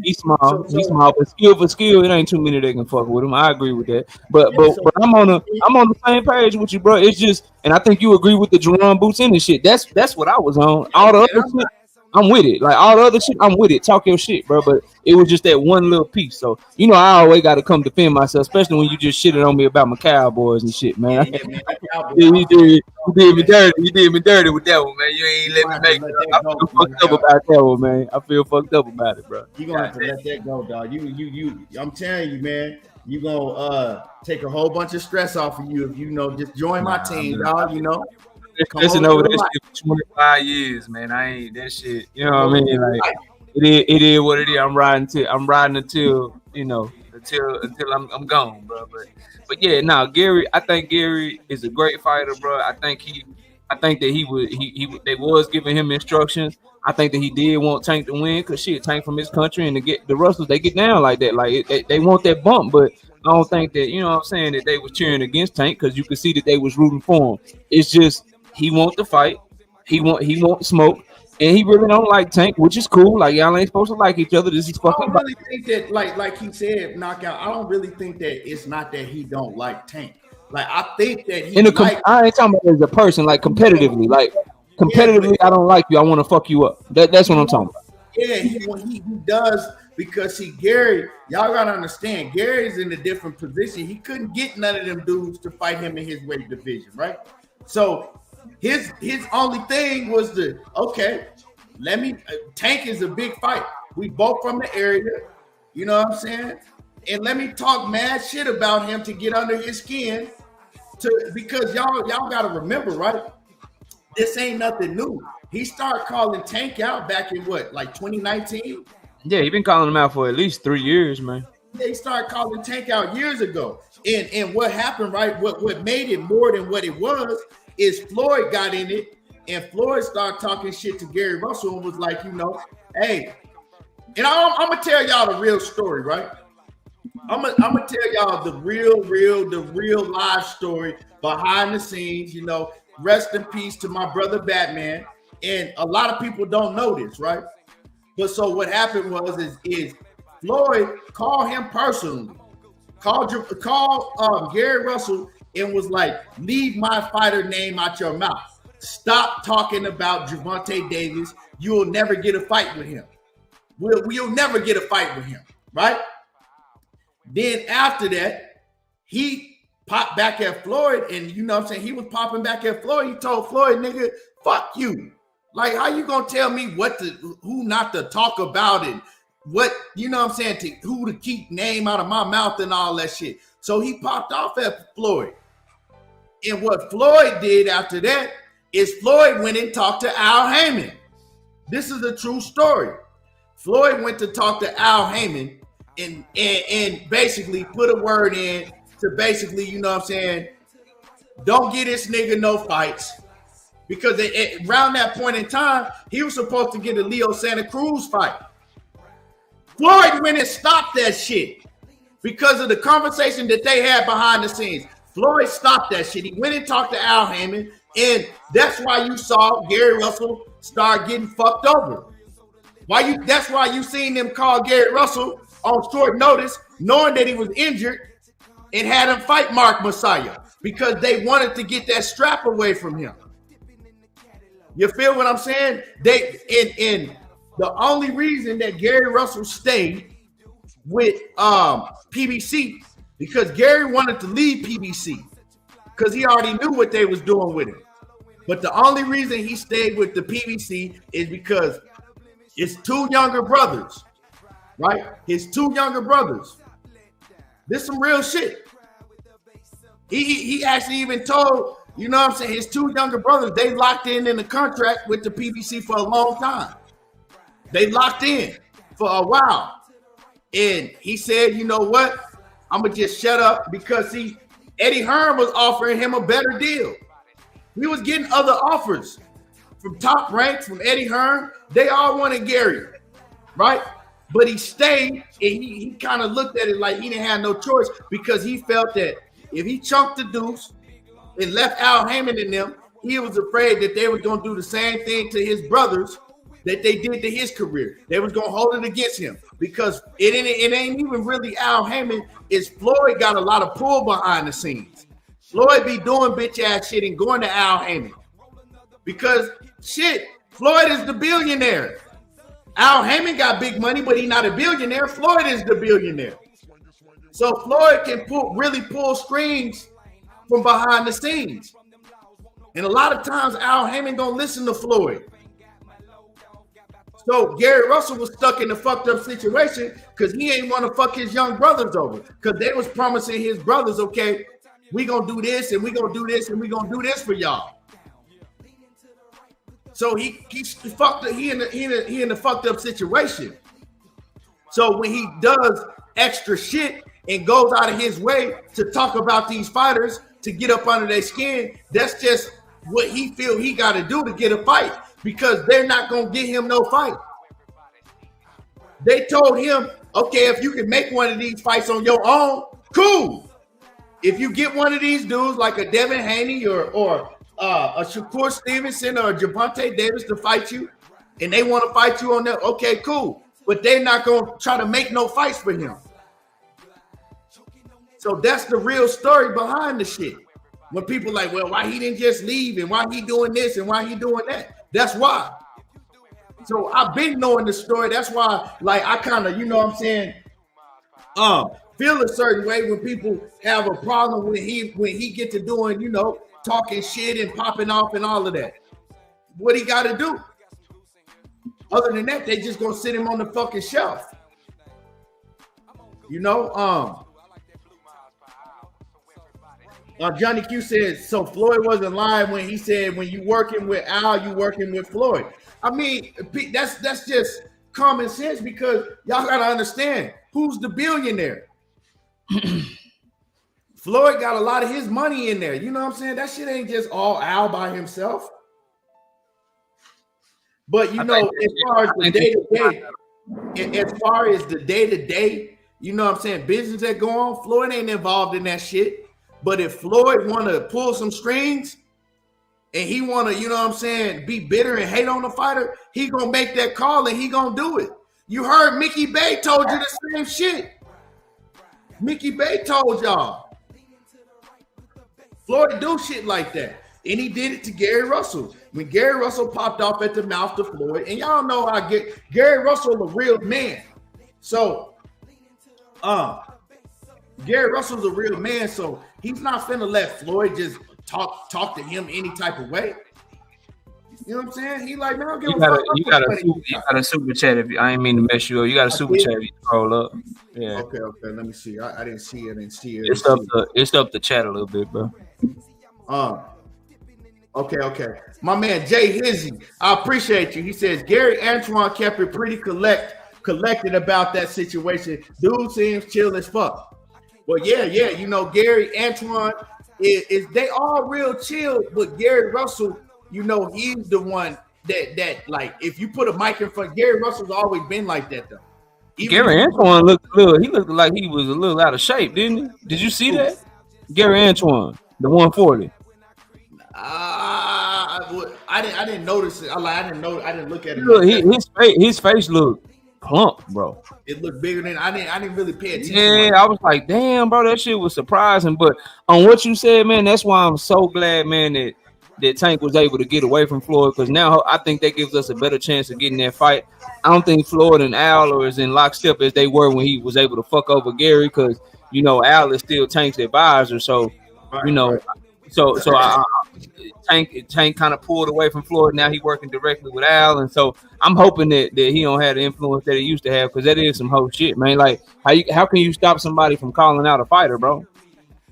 C: he's small. He's small, but skill for skill, it ain't too many that can fuck with him. I agree with that. But I'm on the same page with you, bro. It's just, and I think you agree with the Jerron boots in and shit. That's what I was on. All the other shit, I'm with it. Like all the other shit, I'm with it. Talk your shit, bro. But it was just that one little piece. So I always got to come defend myself, especially when you just shitted on me about my Cowboys and shit, man. You did me dirty. You did me dirty with that one, man. You ain't let me make it. I feel fucked up about that one, man. I feel fucked up about it, bro.
B: You gonna have to let that go, dog. You. I'm telling you, man. You gonna take a whole bunch of stress off of you if just join my team, dog.
C: Listen over that shit for 25 years, man. I ain't that shit. You know what I mean? Like it is what it is. I'm riding until I'm gone, bro. But yeah, Gary. I think Gary is a great fighter, bro. I think that they was giving him instructions. I think that he did want Tank to win because Tank from his country, and to get the Russells, they get down like that. Like they want that bump, but I don't think that, what I'm saying, that they was cheering against Tank, because you could see that they was rooting for him. It's just he want the fight, he want smoke, and he really don't like Tank, which is cool. Like y'all ain't supposed to like each other. This is fucking.
B: I don't really think that, like he said, knockout. I don't really think that it's not that he don't like Tank. Like I think that he.
C: I ain't talking about as a person, like competitively, like. Competitively, I don't like you. I want to fuck you up. That's what I'm talking about.
B: Yeah, he does, because Gary, y'all gotta understand, Gary's in a different position. He couldn't get none of them dudes to fight him in his weight division, right? So His only thing was let me Tank is a big fight. We both from the area, you know what I'm saying? And let me talk mad shit about him to get under his skin, because y'all gotta remember, right? This ain't nothing new. He started calling Tank out back in what, like 2019?
C: Yeah, he been calling him out for at least 3 years, man.
B: They started calling Tank out years ago. And what happened, right? What made it more than what it was is Floyd got in it, and Floyd started talking shit to Gary Russell and was like, hey, and I'm gonna tell y'all the real story, right? I'm gonna tell y'all the real live story behind the scenes. Rest in peace to my brother Batman. And a lot of people don't know this, right? But so what happened is Floyd called him personally, called Gary Russell, and was like, leave my fighter name out your mouth. Stop talking about Gervonta Davis. You'll never get a fight with him. We'll never get a fight with him, right? Then after that, he popped back at Floyd, and you know what I'm saying? He was popping back at Floyd. He told Floyd, nigga, fuck you. Like, how you gonna tell me who not to talk about and what, you know what I'm saying, who to keep name out of my mouth and all that shit. So he popped off at Floyd. And what Floyd did after that is Floyd went and talked to Al Haymon. This is a true story. Floyd went to talk to Al Haymon and basically put a word in to basically, you know what I'm saying, don't get this nigga no fights. Because around that point in time, he was supposed to get a Leo Santa Cruz fight. Floyd went and stopped that shit because of the conversation that they had behind the scenes. Floyd stopped that shit. He went and talked to Al Haymon, and that's why you saw Gary Russell start getting fucked over. That's why you seen them call Gary Russell on short notice, knowing that he was injured, and had him fight Mark Messiah because they wanted to get that strap away from him. You feel what I'm saying? And the only reason that Gary Russell stayed with PBC, because Gary wanted to leave PBC because he already knew what they was doing with him. But the only reason he stayed with the PBC is because it's two younger brothers, right? His two younger brothers. This some real shit. He actually even told, you know what I'm saying, his two younger brothers, they locked in the contract with the PBC for a long time. They locked in for a while. And he said, you know what? I'm going to just shut up because Eddie Hearn was offering him a better deal. He was getting other offers from Top Rank, from Eddie Hearn. They all wanted Gary, right? But he stayed, and he kind of looked at it like he didn't have no choice because he felt that if he chunked the deuce and left Al Haymon in them, he was afraid that they were going to do the same thing to his brothers that they did to his career. They was going to hold it against him because it ain't even really Al Haymon. It's Floyd got a lot of pull behind the scenes. Floyd be doing bitch ass shit and going to Al Haymon because shit, Floyd is the billionaire. Al Haymon got big money, but he's not a billionaire. Floyd is the billionaire. So Floyd can really pull strings from behind the scenes. And a lot of times Al Haymon don't listen to Floyd. So Gary Russell was stuck in a fucked up situation because he ain't want to fuck his young brothers over. Because they was promising his brothers, okay, we gonna do this and we gonna do this and we gonna do this for y'all. So he in a fucked up situation. So when he does extra shit and goes out of his way to talk about these fighters to get up under their skin, that's just what he feel he got to do to get a fight because they're not going to get him no fight. They told him, okay, if you can make one of these fights on your own, cool. If you get one of these dudes like a Devin Haney or a Shakur Stevenson or a Gervonta Davis to fight you, and they want to fight you on that, okay, cool. But they're not going to try to make no fights for him. So that's the real story behind the shit. When people like, well, why he didn't just leave and why he doing this and why he doing that? That's why. So I've been knowing the story. That's why, like, I kind of, you know what I'm saying, feel a certain way when people have a problem when he get to doing, you know, talking shit and popping off and all of that. What he got to do? Other than that, they just gonna sit him on the fucking shelf. You know, Johnny Q says, so Floyd wasn't lying when he said when you working with Al, you working with Floyd. I mean, that's just common sense because y'all gotta understand who's the billionaire. Floyd got a lot of his money in there. You know what I'm saying? That shit ain't just all Al by himself. But you know, as far as the day-to-day, you know what I'm saying, business that go on, Floyd ain't involved in that shit. But if Floyd want to pull some strings and he want to, you know what I'm saying, be bitter and hate on the fighter, he going to make that call and he going to do it. You heard Mickey Bay told you the same shit. Mickey Bay told y'all. Floyd do shit like that. And he did it to Gary Russell. When Gary Russell popped off at the mouth to Floyd, and y'all know how Gary Russell a real man. So, Gary Russell's a real man, so he's not finna let Floyd just talk to him any type of way. You know what I'm saying? He like, man,
C: you got a super chat. If I ain't mean to mess you up, you got a super chat if you scroll up. Yeah.
B: Okay. Let me see. I didn't see it.
C: It's up the chat a little bit, bro.
B: Okay. My man Jay Hizzy, I appreciate you. He says Gary Antoine kept it pretty collected about that situation. Dude seems chill as fuck. Well, yeah. You know, Gary Antoine is they all real chill, but Gary Russell, you know, he's the one that like if you put a mic in front, Gary Russell's always been like that though.
C: Gary Antoine looked like he was a little out of shape, didn't he? Did you see that? Gary Antoine, the 140.
B: I didn't notice it. I didn't look at it.
C: His face looked plump, bro.
B: It looked bigger than I didn't really pay attention.
C: Yeah, I was like, damn, bro, that shit was surprising. But on what you said, man, that's why I'm so glad, man, that Tank was able to get away from Floyd, because now I think that gives us a better chance of getting that fight. I don't think Floyd and Al are as in lockstep as they were when he was able to fuck over Gary, because you know Al is still Tank's advisor, so you know, so Tank kind of pulled away from Floyd. Now he working directly with Al, and so I'm hoping that he don't have the influence that he used to have, because that is some whole shit, man. Like how can you stop somebody from calling out a fighter, bro?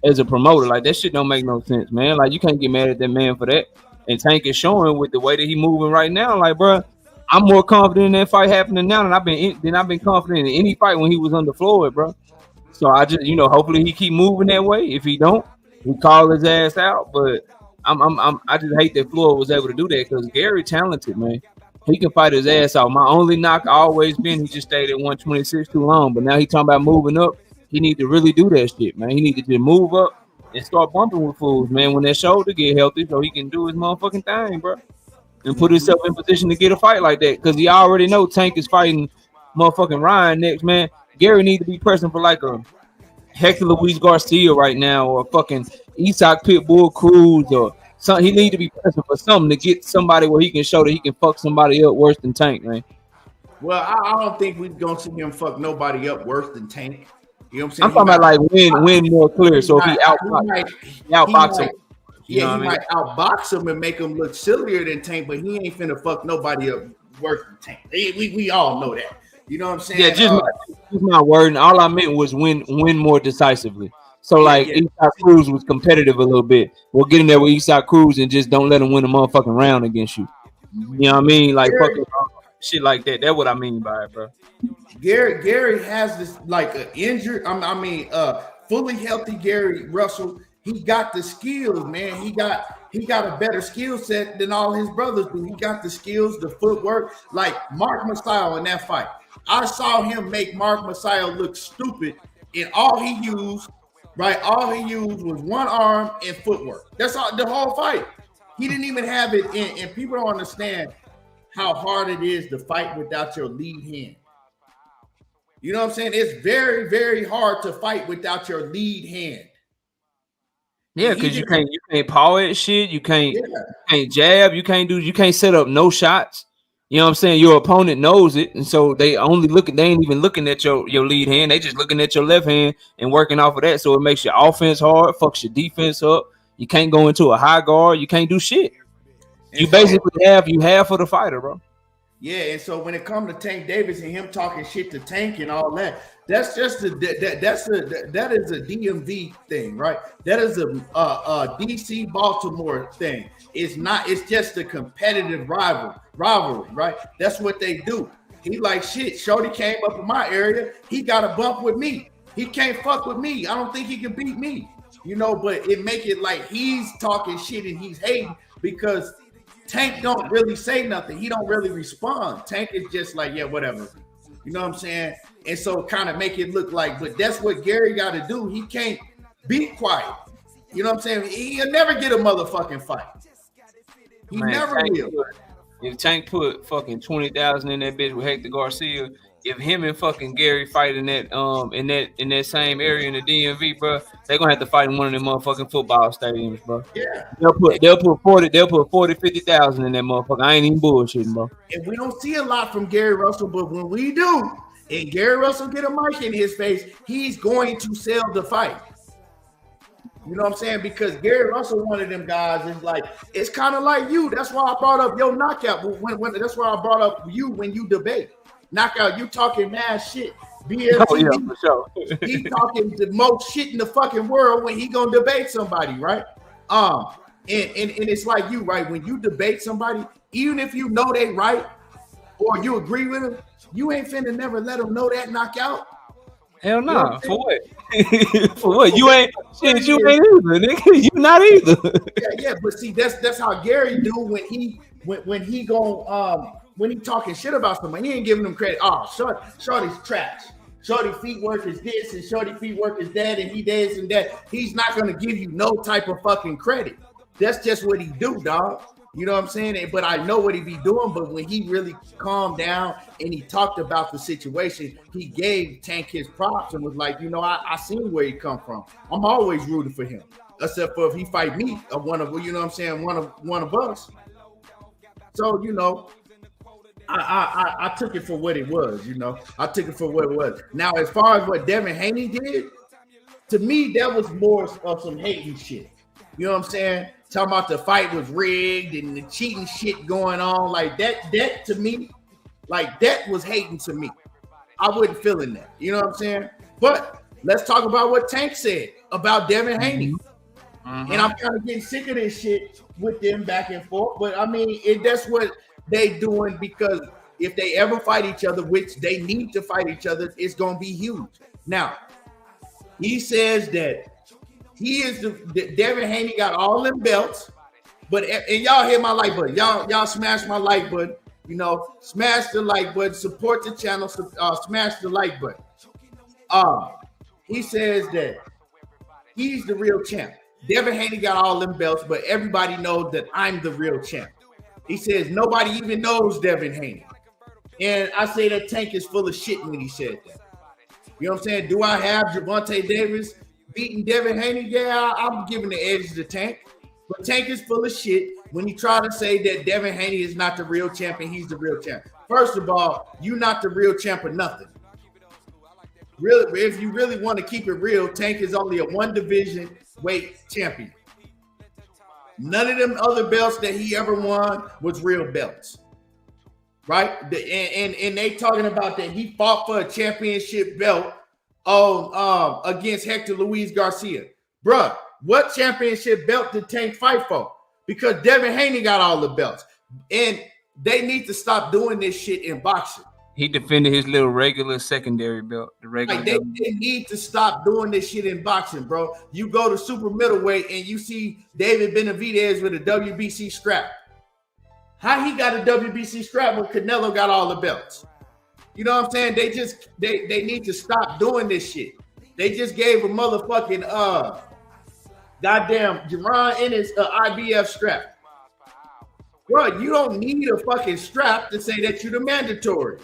C: As a promoter, like that shit don't make no sense, man. Like you can't get mad at that man for that. And Tank is showing with the way that he moving right now. Like, bro, I'm more confident in that fight happening now than I've been confident in any fight when he was under Floyd, bro. So I just, you know, hopefully he keep moving that way. If he don't, we call his ass out. But I just hate that Floyd was able to do that, because Gary talented, man. He can fight his ass out. My only knock always been he just stayed at 126 too long. But now he talking about moving up. He need to really do that shit, man. He need to just move up and start bumping with fools, man, when that shoulder get healthy, so he can do his motherfucking thing, bro. And put himself in position to get a fight like that, because he already know Tank is fighting motherfucking Ryan next, man. Gary need to be pressing for like a Hector Luis Garcia right now, or fucking Isak Pitbull Cruz, or something. He need to be pressing for something to get somebody where he can show that he can fuck somebody up worse than Tank, man.
B: Well, I don't think we're going to see him fuck nobody up worse than Tank. You know what I'm saying?
C: I'm talking about like win more clear. So if he outbox him,
B: he might outbox him and make him look sillier than Tank, but he ain't finna fuck nobody up worse than Tank. We all know that. You know what I'm saying?
C: Yeah, just my word. And all I meant was win more decisively. So like Isak Cruz was competitive a little bit. We'll get in there with Isak Cruz and just don't let him win a motherfucking round against you. You know what I mean? Like fucking shit like that. That's what I mean by it, bro.
B: Gary has this like an injured, fully healthy Gary Russell. He got the skills, man. He got a better skill set than all his brothers do. He got the skills, the footwork, like Mark Messiah in that fight. I saw him make Mark Messiah look stupid, and all he used was one arm and footwork. That's all the whole fight. He didn't even have it in, and people don't understand how hard it is to fight without your lead hand. You know what I'm saying? It's very, very hard to fight without your lead hand.
C: Yeah, because you can't paw at shit. You can't jab. You can't set up no shots. You You know what I'm saying? Your opponent knows it, and so they ain't even looking at your lead hand. They just looking at your left hand and working off of that. So it makes your offense hard, fucks your defense up. You can't go into a high guard. You can't do shit. You basically have of the fighter, bro.
B: Yeah, and so when it comes to Tank Davis and him talking shit to Tank and all that, that's just that is a DMV thing, right? That is a DC Baltimore thing. It's not. It's just a competitive rivalry, right? That's what they do. He like shit. Shorty came up in my area. He got a bump with me. He can't fuck with me. I don't think he can beat me. You know, but it make it like he's talking shit and he's hating because Tank don't really say nothing. He don't really respond. Tank is just like, yeah, whatever. You know what I'm saying? And so kind of make it look like, but that's what Gary got to do. He can't be quiet. You know what I'm saying? He'll never get a motherfucking fight. He never will.
C: If Tank put fucking 20,000 in that bitch with Hector Garcia, if him and fucking Gary fight in that in that same area in the DMV, bro, they're gonna have to fight in one of them motherfucking football stadiums, bro.
B: Yeah.
C: They'll put 50,000 in that motherfucker. I ain't even bullshitting, bro.
B: And we don't see a lot from Gary Russell, but when we do, and Gary Russell get a mic in his face, he's going to sell the fight. You know what I'm saying? Because Gary Russell, one of them guys, is like, it's kind of like you. That's why I brought up your knockout. That's why I brought up you when you debate. Knockout, you talking mad shit. BLT,
C: oh, yeah, for sure.
B: he talking the most shit in the fucking world when he gonna debate somebody, right? And it's like you, right? When you debate somebody, even if you know they right or you agree with them, you ain't finna never let them know that knockout.
C: Hell no. Nah. For what? For what? You ain't shit. You ain't either, nigga. You not either.
B: Yeah. But see, that's how Gary do when he talking shit about somebody. He ain't giving them credit. Oh, Shorty's trash. Shorty feet work is this and Shorty feet work is that and he this and that. He's not gonna give you no type of fucking credit. That's just what he do, dog. You know what I'm saying? But I know what he be doing. But when he really calmed down and he talked about the situation, he gave Tank his props and was like, you know, I seen where he come from. I'm always rooting for him, except for if he fight me, one of you know what I'm saying, one of us. So you know, I took it for what it was. You know, I took it for what it was. Now, as far as what Devin Haney did, to me, that was more of some hating shit. You know what I'm saying? Talking about the fight was rigged and the cheating shit going on like that. That to me, like that was hating to me. I wasn't feeling that. You know what I'm saying? But let's talk about what Tank said about Devin Haney. Mm-hmm. And I'm kind of getting sick of this shit with them back and forth. But I mean, that's what they doing because if they ever fight each other, which they need to fight each other, it's gonna be huge. Now, he says that he is Devin Haney got all them belts, but and y'all hit my like button. Y'all smash my like button. You know, smash the like button, support the channel, smash the like button. He says that he's the real champ. Devin Haney got all them belts, but everybody knows that I'm the real champ. He says nobody even knows Devin Haney. And I say that Tank is full of shit when he said that. You know what I'm saying? Do I have Gervonta Davis beating Devin Haney? Yeah, I'm giving the edge to Tank. But Tank is full of shit when he tried to say that Devin Haney is not the real champion. He's the real champ. First of all, you're not the real champ of nothing. Really, if you really want to keep it real, Tank is only a one division weight champion. None of them other belts that he ever won was real belts. Right? And they talking about that he fought for a championship belt against Hector Luis Garcia. Bruh, what championship belt did Tank fight for? Because Devin Haney got all the belts. And they need to stop doing this shit in boxing.
C: He defended his little regular secondary belt. The regular
B: like they need to stop doing this shit in boxing, bro. You go to super middleweight and you see David Benavidez with a WBC strap. How he got a WBC strap when Canelo got all the belts? You know what I'm saying? They need to stop doing this shit. They just gave a motherfucking goddamn Jerron Ennis IBF strap. Bro, you don't need a fucking strap to say that you're the mandatory.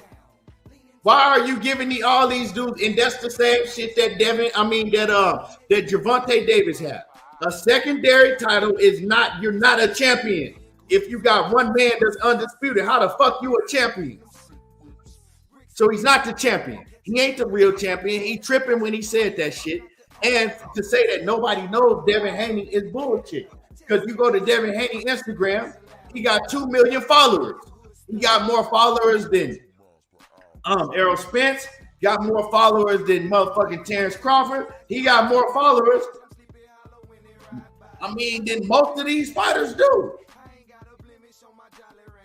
B: Why are you giving all these dudes? And that's the same shit that that Gervonta Davis had. A secondary title is not, you're not a champion. if you got one man that's undisputed, how the fuck you a champion? So he's not the champion. He ain't the real champion. He tripping when he said that shit. And to say that nobody knows Devin Haney is bullshit. Because you go to Devin Haney Instagram, he got 2 million followers. He got more followers than Errol Spence, got more followers than motherfucking Terence Crawford. He got more followers, than most of these fighters do.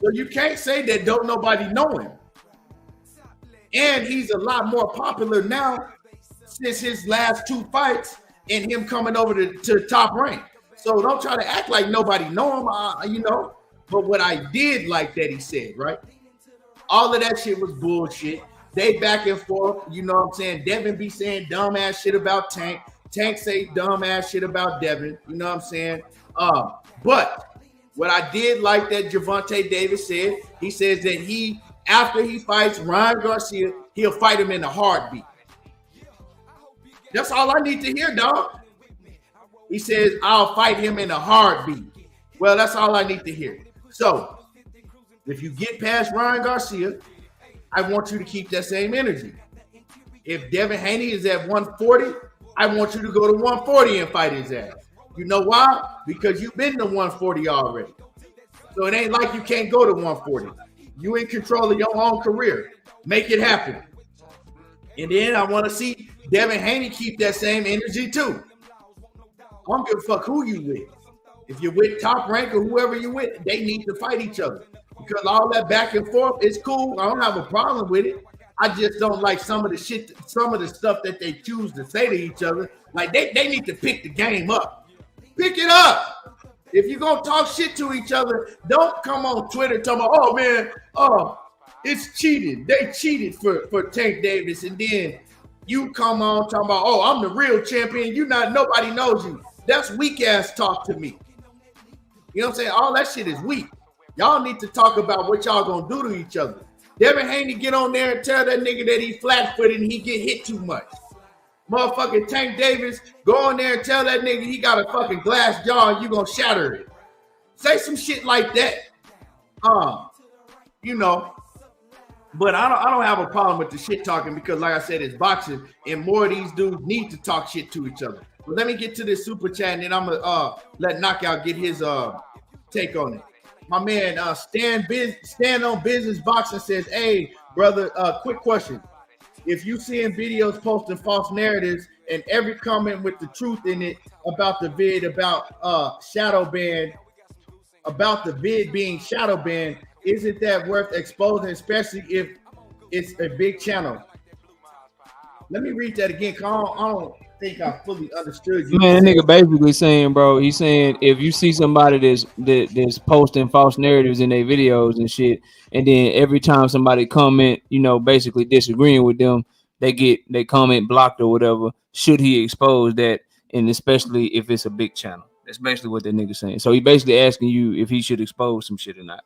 B: So you can't say that don't nobody know him. And he's a lot more popular now since his last 2 fights and him coming over to top rank. So don't try to act like nobody know him, But what I did like that he said, right? All of that shit was bullshit. They back and forth, you know what I'm saying? Devin be saying dumbass shit about Tank. Tank say dumbass shit about Devin, you know what I'm saying? But what I did like that Gervonta Davis said, he says that after he fights Ryan Garcia, he'll fight him in a heartbeat. That's all I need to hear, dog. He says, I'll fight him in a heartbeat. Well, that's all I need to hear. So, if you get past Ryan Garcia, I want you to keep that same energy. If Devin Haney is at 140, I want you to go to 140 and fight his ass. You know why? Because you've been to 140 already. So it ain't like you can't go to 140. You in control of your own career. Make it happen. And then I want to see Devin Haney keep that same energy too. I don't give a fuck who you with. If you're with Top Rank or whoever you with, they need to fight each other. Because all that back and forth is cool. I don't have a problem with it. I just don't like some of the stuff that they choose to say to each other. Like they need to pick the game up. Pick it up. If you're going to talk shit to each other, don't come on Twitter talking about, oh man, it's cheated. They cheated for Tank Davis. And then you come on talking about, oh, I'm the real champion. Nobody knows you. That's weak ass talk to me. You know what I'm saying? All that shit is weak. Y'all need to talk about what y'all gonna do to each other. Devin Haney get on there and tell that nigga that he flat-footed and he get hit too much. Motherfucking Tank Davis go on there and tell that nigga he got a fucking glass jaw and you gonna shatter it. Say some shit like that. But I don't have a problem with the shit talking because like I said, it's boxing and more of these dudes need to talk shit to each other. But let me get to this super chat and then I'm gonna let Knockout get his take on it. My man, Stand on Business Boxing says, hey, brother, quick question. If you seeing videos posting false narratives and every comment with the truth in it about the vid about shadow ban, about the vid being shadow banned, isn't that worth exposing, especially if it's a big channel? Let me read that again, because I don't think I fully understood you.
C: Man, that nigga basically saying, bro, he's saying if you see somebody that's posting false narratives in their videos and shit, and then every time somebody comment, basically disagreeing with them, they get their comment blocked or whatever, should he expose that? And especially if it's a big channel. That's basically what that nigga saying. So he basically asking you if he should expose some shit or not.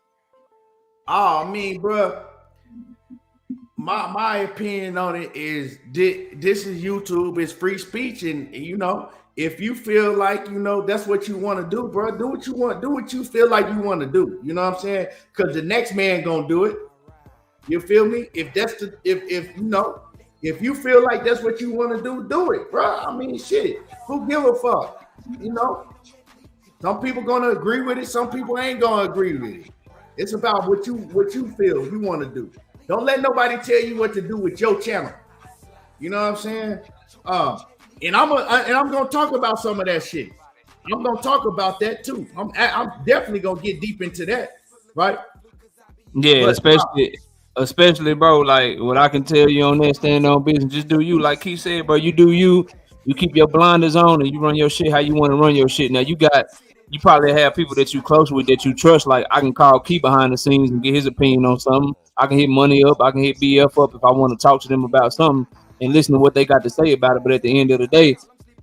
B: Bro, my opinion on it is this is YouTube, it's free speech, and if you feel like that's what you want to do, bro, do what you want, do what you feel like you want to do. You know what I'm saying? Because the next man gonna do it. You feel me? If you feel like that's what you want to do it, bro. Shit, who give a fuck? Some people gonna agree with it, some people ain't gonna agree with it. It's about what you feel you want to do. Don't let nobody tell you what to do with your channel. You know what I'm saying? And I'm gonna talk about some of that shit. I'm gonna talk about that too. I'm definitely gonna get deep into that, right?
C: Yeah, but, especially, bro. Like what I can tell you on that, Stand on Business, just do you. Like he said, bro. You do you. You keep your blinders on and you run your shit how you want to run your shit. Now you probably have people that you close with that you trust. Like I can call Key behind the scenes and get his opinion on something. I can hit Money up. I can hit BF up if I want to talk to them about something and listen to what they got to say about it. But at the end of the day,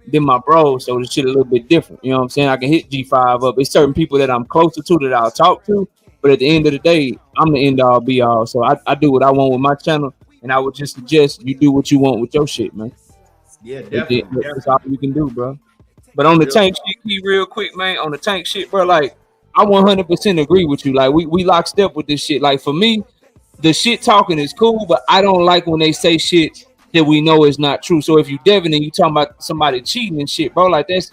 C: they're my bros, so the shit a little bit different. You know what I'm saying? I can hit G5 up. It's certain people that I'm closer to that I'll talk to. But at the end of the day, I'm the end all be all. So I do what I want with my channel, and I would just suggest you do what you want with your shit, man.
B: Yeah, definitely.
C: That's all you can do, bro. But on the Tank shit, Key, real quick, man. On the Tank shit, bro, like I 100% agree with you. Like we lock step with this shit. Like for me, the shit talking is cool, but I don't like when they say shit that we know is not true. So if you Devin and you talking about somebody cheating and shit, bro, like that's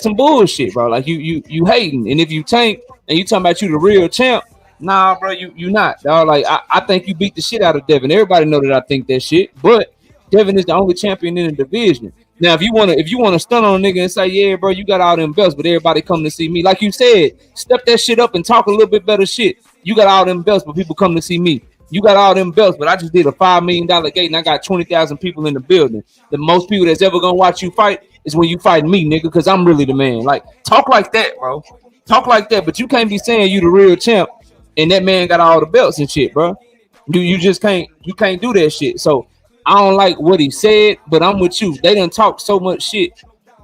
C: some bullshit, bro. Like you hating. And if you Tank and you talking about you the real champ, nah, bro, you not, dog. Like I think you beat the shit out of Devin. Everybody know that I think that shit, but Devin is the only champion in the division. Now, if you wanna stun on a nigga and say, yeah, bro, you got all them belts, but everybody come to see me, like you said, step that shit up and talk a little bit better shit. You got all them belts, but people come to see me. You got all them belts, but I just did a $5 million gate and I got 20,000 people in the building. The most people that's ever gonna watch you fight is when you fight me, nigga, because I'm really the man. Like, talk like that, bro. Talk like that, but you can't be saying you the real champ and that man got all the belts and shit, bro. You just can't do that shit. So I don't like what he said, but I'm with you. They done talk so much shit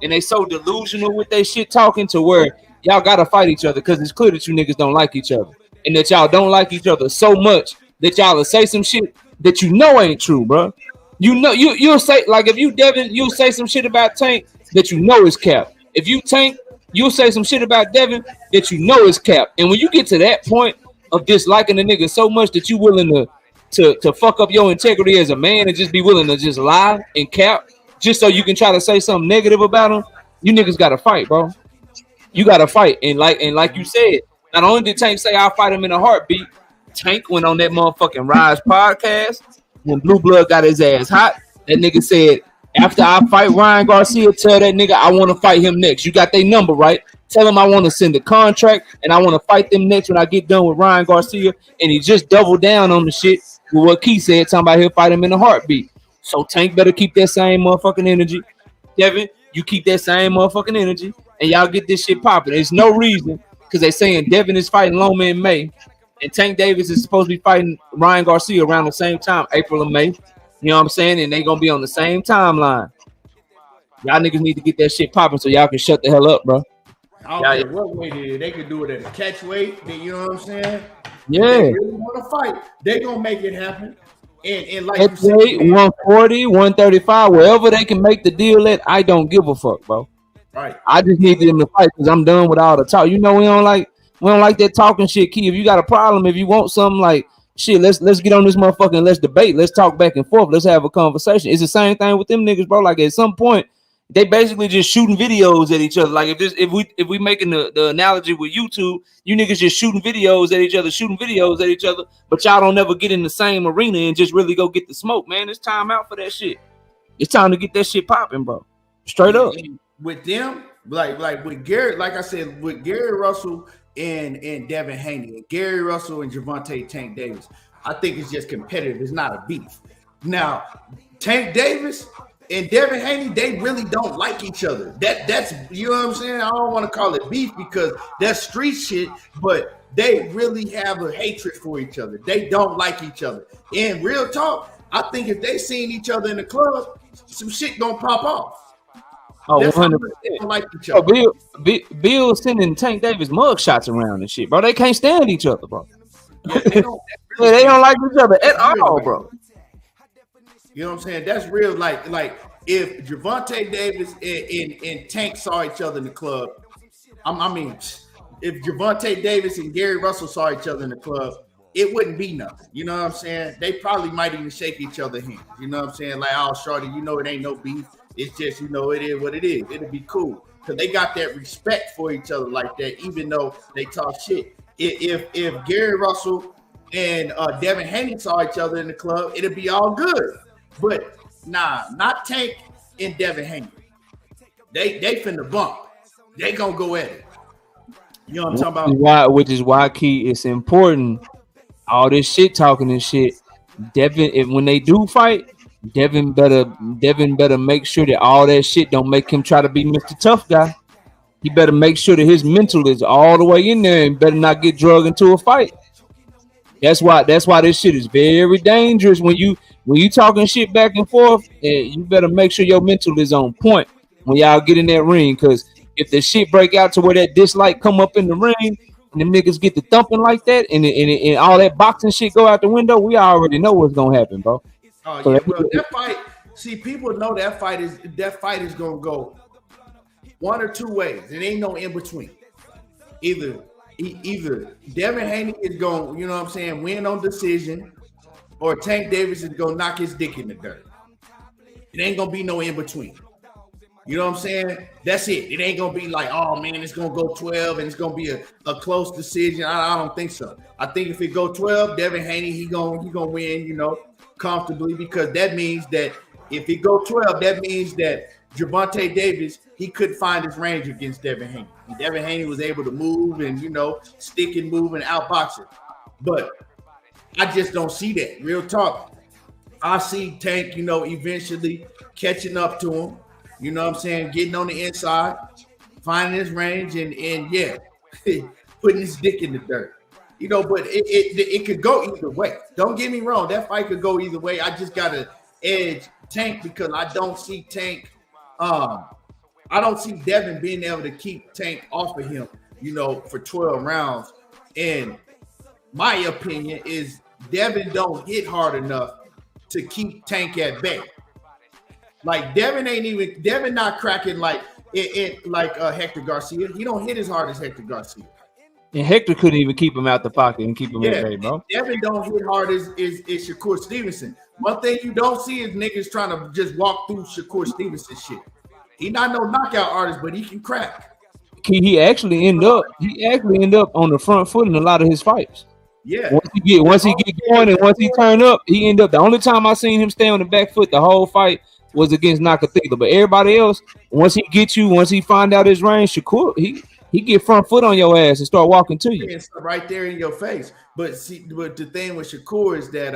C: and they so delusional with their shit talking to where y'all gotta fight each other because it's clear that you niggas don't like each other and that y'all don't like each other so much that y'all will say some shit that you know ain't true, bro. You know you'll say, like, if you Devin, you'll say some shit about Tank that you know is cap. If you Tank, you'll say some shit about Devin that you know is cap. And when you get to that point of disliking the nigga so much that you willing to fuck up your integrity as a man and just be willing to just lie and cap just so you can try to say something negative about him, you niggas gotta fight, bro. You gotta fight. And like you said, not only did Tank say I'll fight him in a heartbeat, Tank went on that motherfucking Rise podcast when Blue Blood got his ass hot. That nigga said, after I fight Ryan Garcia, tell that nigga I want to fight him next. You got their number, right? Tell him I want to send a contract and I want to fight them next when I get done with Ryan Garcia. And he just doubled down on the shit with what Key said, talking about he'll fight him in a heartbeat. So Tank better keep that same motherfucking energy. Devin, you keep that same motherfucking energy and y'all get this shit popping. There's no reason, because they saying Devin is fighting Loma in May. And Tank Davis is supposed to be fighting Ryan Garcia around the same time, April and May. You know what I'm saying? And they gonna be on the same timeline. Y'all niggas need to get that shit popping so y'all can shut the hell up, bro.
B: I don't care what weight it is. They can do it at a catch weight. You know what I'm saying?
C: Yeah.
B: If they really want to fight, they gonna make it happen. And like
C: you said, 140, 135, wherever they can make the deal at, I don't give a fuck, bro.
B: Right.
C: I just need them to fight because I'm done with all the talk. You know, we don't like that talking shit, Key. If you got a problem, if you want something, like, shit, let's get on this motherfucker and let's debate. Let's talk back and forth. Let's have a conversation. It's the same thing with them niggas, bro. Like, at some point, they basically just shooting videos at each other. Like, if we making the analogy with YouTube, you niggas just shooting videos at each other, but y'all don't never get in the same arena and just really go get the smoke, man. It's time out for that shit. It's time to get that shit popping, bro. Straight up.
B: With them, like with Gary, like I said, with Gary Russell and Devin Haney, and Gary Russell and Gervonta Tank Davis, I think it's just competitive. It's not a beef. Now, Tank Davis and Devin Haney, they really don't like each other. That's, you know what I'm saying? I don't want to call it beef because that's street shit, but they really have a hatred for each other. They don't like each other. And real talk, I think if they seen each other in the club, some shit gonna pop off.
C: Oh, 100%.
B: Like each other.
C: Bill sending Tank Davis mug shots around and shit, bro. They can't stand each other, bro.
B: Yeah, they don't
C: like each other at all, bro.
B: You know what I'm saying? That's real. Like if Gervonta Davis and Tank saw each other in the club, I mean, if Gervonta Davis and Gary Russell saw each other in the club, it wouldn't be nothing. You know what I'm saying? They probably might even shake each other's hands. You know what I'm saying? Like, oh, shorty, you know it ain't no beef. It's just, you know, it is what it is. It'll be cool because they got that respect for each other like that, even though they talk shit. If Gary Russell and Devin Haney saw each other in the club, it'll be all good. But nah, not Tank and Devin Haney. They finna bump. They gonna go at it. You know what I'm talking about?
C: Which is why, Key, it's important. All this shit talking and shit. Devin, when they do fight, Devin better make sure that all that shit don't make him try to be Mr. Tough Guy. He better make sure that his mental is all the way in there and better not get drugged into a fight. That's why this shit is very dangerous when you talking shit back and forth. And you better make sure your mental is on point when y'all get in that ring. Because if the shit break out to where that dislike come up in the ring and them niggas get the thumping like that and all that boxing shit go out the window, we already know what's gonna happen, bro.
B: Oh yeah, well, that fight. See, people know that fight is gonna go one or two ways. It ain't no in between. Either either Devin Haney is going, you know what I'm saying, win on decision, or Tank Davis is going to knock his dick in the dirt. It ain't going to be no in between. You know what I'm saying? That's it. It ain't going to be like, oh, man, it's going to go 12 and it's going to be a close decision. I don't think so. I think if it go 12, Devin Haney, he going to win, you know, comfortably, because that means that if it go 12, that means that Gervonta Davis, he couldn't find his range against Devin Haney. And Devin Haney was able to move and, you know, stick and move and outbox it. But I just don't see that. Real talk. I see Tank, you know, eventually catching up to him. You know what I'm saying? Getting on the inside, finding his range, and yeah, putting his dick in the dirt. You know, but it could go either way. Don't get me wrong. That fight could go either way. I just got to edge Tank because I don't see Tank. I don't see Devin being able to keep Tank off of him, you know, for 12 rounds. And my opinion is Devin don't hit hard enough to keep Tank at bay. Like Devin not cracking like Hector Garcia. He don't hit as hard as Hector Garcia.
C: And Hector couldn't even keep him out the pocket and keep him at bay, bro.
B: Devin don't hit hard as Shakur Stevenson. One thing you don't see is niggas trying to just walk through Shakur Stevenson shit. He not no knockout artist, but he can crack.
C: He actually end up on the front foot in a lot of his fights.
B: Yeah.
C: Once he get going and once he turn up, he end up. The only time I seen him stay on the back foot the whole fight was against Nakatila. But everybody else, once he find out his range, Shakur, he get front foot on your ass and start walking to you.
B: It's right there in your face. But the thing with Shakur is that,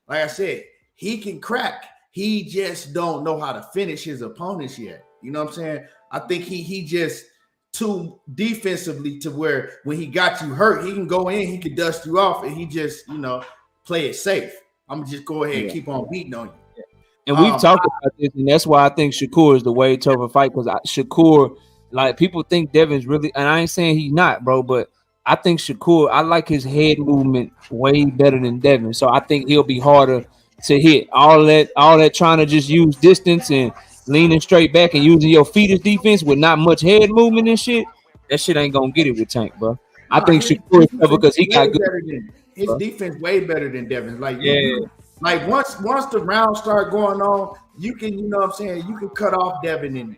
B: like I said, he can crack. He just don't know how to finish his opponents yet. You know what I'm saying? I think he just too defensively to where when he got you hurt, he can go in, he can dust you off, and he just, you know, play it safe. I'm gonna just go ahead and keep on beating on you.
C: And we've talked about this, and that's why I think Shakur is the way tougher fight, because Shakur, like, people think Devin's really, and I ain't saying he's not, bro, but I think Shakur, I like his head movement way better than Devin. So I think he'll be harder to hit. All that trying to just use distance and leaning straight back and using your feet as defense with not much head movement and shit, that shit ain't gonna get it with Tank, bro. I think Shakur is tougher because he got good.
B: His defense way better than Devin's. Like,
C: yeah.
B: Like once the rounds start going on, you can, you know what I'm saying, you can cut off Devin and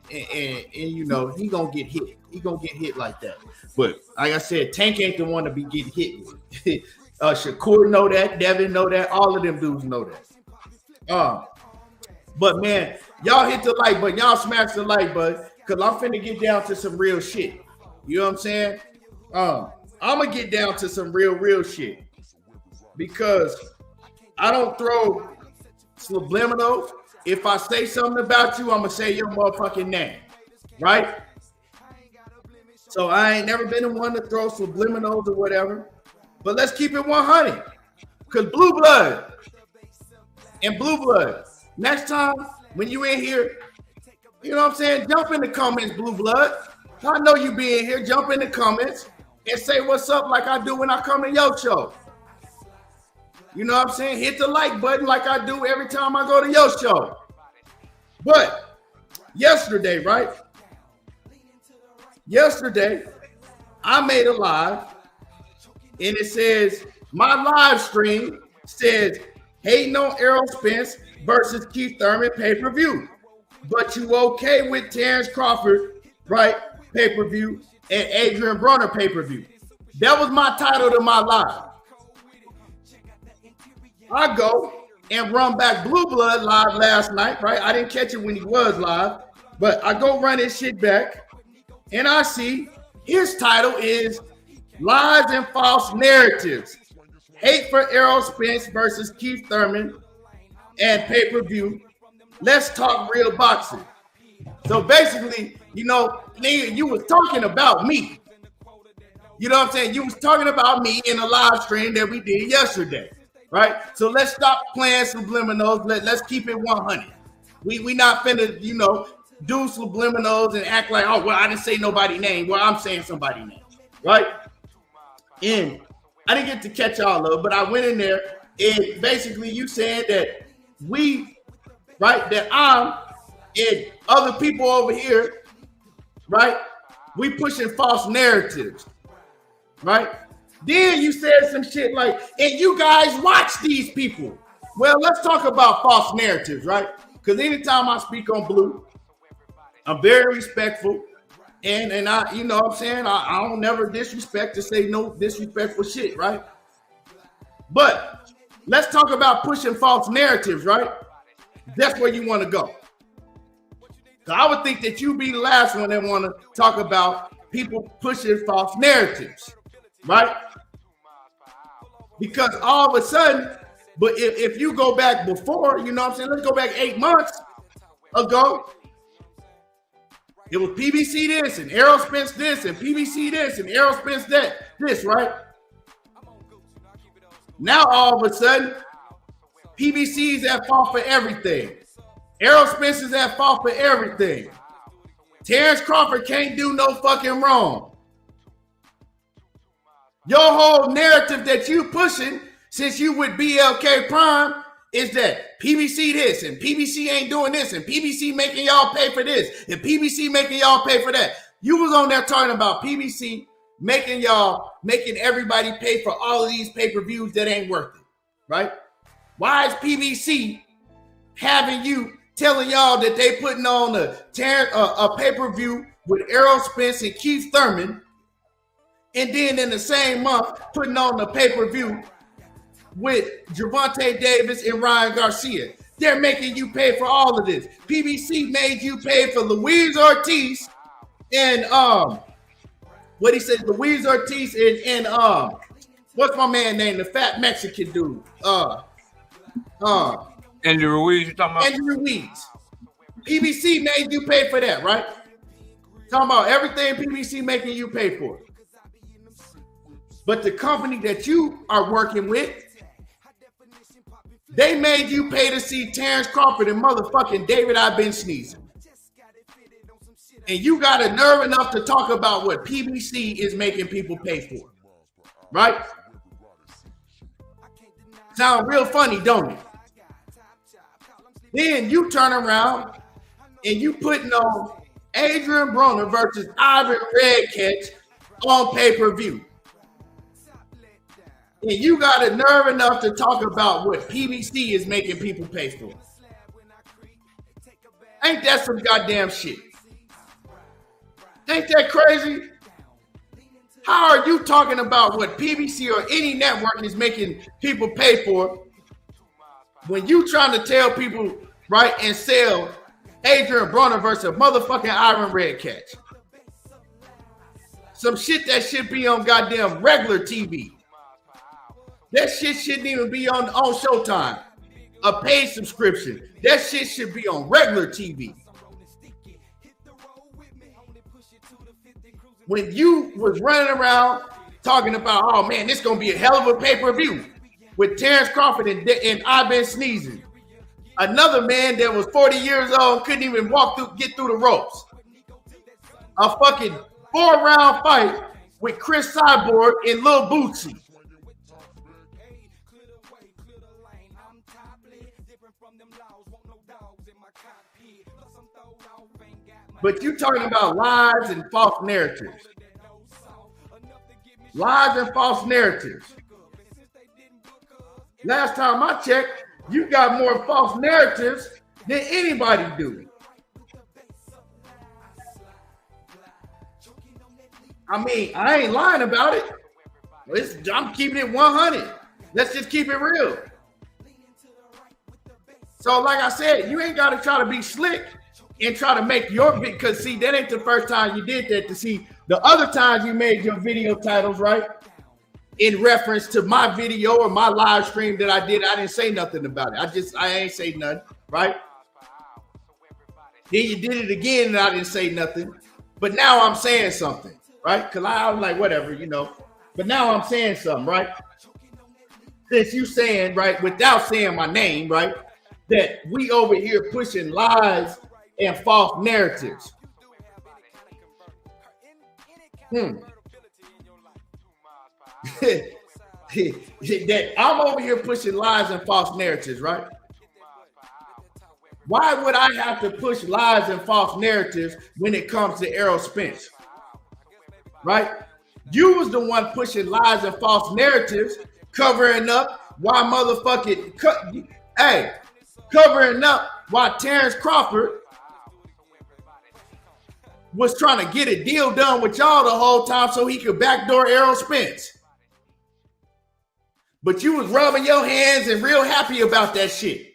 B: you know, he gonna get hit. He gonna get hit like that. But like I said, Tank ain't the one to be getting hit with. Shakur know that, Devin know that, all of them dudes know that. But man, y'all hit the like button, y'all smash the like button, because I'm finna get down to some real shit. You know what I'm saying? I'm gonna get down to some real shit, because I don't throw subliminals. If I say something about you, I'm gonna say your motherfucking name, right? So I ain't never been the one to throw subliminals or whatever. But let's keep it 100, because blue blood and blue blood. Next time when you in here, you know what I'm saying, jump in the comments, blue blood. I know you be in here. Jump in the comments and say what's up like I do when I come to your show. You know what I'm saying? Hit the like button like I do every time I go to your show. But yesterday, right? Yesterday, I made a live, and it says, my live stream says, hating on Errol Spence versus Keith Thurman pay-per-view. But you okay with Terence Crawford, right, pay-per-view, and Adrian Broner pay-per-view. That was my title to my live. I go and run back Blue Blood live last night, right? I didn't catch it when he was live, but I go run his shit back, and I see his title is Lies and False Narratives. Hate for Errol Spence versus Keith Thurman and pay-per-view. Let's talk real boxing. So basically, you know, nigga, you was talking about me. You know what I'm saying? You was talking about me in a live stream that we did yesterday, right? So let's stop playing subliminals. Let's keep it 100. We not finna, you know, do subliminals and act like, oh, well, I didn't say nobody's name. Well, I'm saying somebody's name, right? And I didn't get to catch all of it, but I went in there and basically you saying that we, right, that I'm and other people over here, right, we pushing false narratives. right? Then you said some shit like, and you guys watch these people. Well, let's talk about false narratives, right? Because anytime I speak on Blue, I'm very respectful. And I, you know what I'm saying? I don't never disrespect to say no disrespectful shit, right? But let's talk about pushing false narratives, right? That's where you want to go. So I would think that you be the last one that want to talk about people pushing false narratives, right? Because all of a sudden, but if you go back before, you know what I'm saying? Let's go back 8 months ago. It was PBC this and Errol Spence this and PBC this and Errol Spence this, right? Now all of a sudden, PBC's at fault for everything. Errol Spence is at fault for everything. Terence Crawford can't do no fucking wrong. Your whole narrative that you pushing since you with BLK Prime is that PBC this and PBC ain't doing this and PBC making y'all pay for this and PBC making y'all pay for that. You was on there talking about PBC making everybody pay for all of these pay-per-views that ain't worth it, right? Why is PBC having you telling y'all that they putting on a pay-per-view with Errol Spence and Keith Thurman, and then in the same month putting on the pay-per-view with Gervonta Davis and Ryan Garcia? They're making you pay for all of this. PBC made you pay for Luis Ortiz and Luis Ortiz and what's my man name? The fat Mexican dude.
C: Andrew Ruiz, you talking about?
B: Andrew Ruiz. PBC made you pay for that, right? Talking about everything PBC making you pay for. But the company that you are working with, they made you pay to see Terence Crawford and motherfucking David I've been sneezing. And you got a nerve enough to talk about what PBC is making people pay for. Right? Sound real funny, don't it? Then you turn around and you putting on Adrian Broner versus Ivan Redkach on pay-per-view. And you got a nerve enough to talk about what PBC is making people pay for. Ain't that some goddamn shit? Ain't that crazy? How are you talking about what PBC or any network is making people pay for when you trying to tell people, right, and sell Adrian Broner versus motherfucking Ivan Redkach? Some shit that should be on goddamn regular TV. That shit shouldn't even be on Showtime, a paid subscription. That shit should be on regular TV. When you was running around talking about, oh man, this gonna be a hell of a pay-per-view with Terence Crawford and I've been sneezing. Another man that was 40 years old couldn't even get through the ropes. A fucking 4-round fight with Chris Cyborg and Lil Bootsy. But you talking about lies and false narratives. Lies and false narratives. Last time I checked, you got more false narratives than anybody do. I mean, I ain't lying about it. I'm keeping it 100. Let's just keep it real. So like I said, you ain't got to try to be slick and try to make your video, because see, that ain't the first time you did that. To see the other times you made your video titles, right, in reference to my video or my live stream that I did, I didn't say nothing about it. I ain't say nothing, right? Then you did it again and I didn't say nothing. But now I'm saying something, right? Because I was like, whatever, you know. But now I'm saying something, right? Since you saying, right, without saying my name, right, that we over here pushing lies and false narratives. That I'm over here pushing lies and false narratives, right? Why would I have to push lies and false narratives when it comes to Errol Spence? Right? You was the one pushing lies and false narratives, covering up why covering up why Terence Crawford was trying to get a deal done with y'all the whole time so he could backdoor Errol Spence. But you was rubbing your hands and real happy about that shit.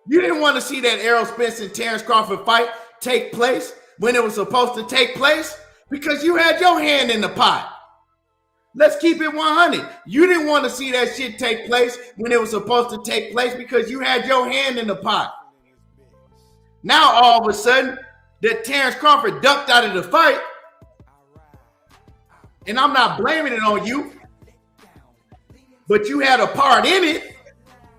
B: You didn't want to see that Errol Spence and Terence Crawford fight take place when it was supposed to take place because you had your hand in the pot. Let's keep it 100. You didn't want to see that shit take place when it was supposed to take place because you had your hand in the pot. Now all of a sudden, that Terence Crawford ducked out of the fight, and I'm not blaming it on you, but you had a part in it,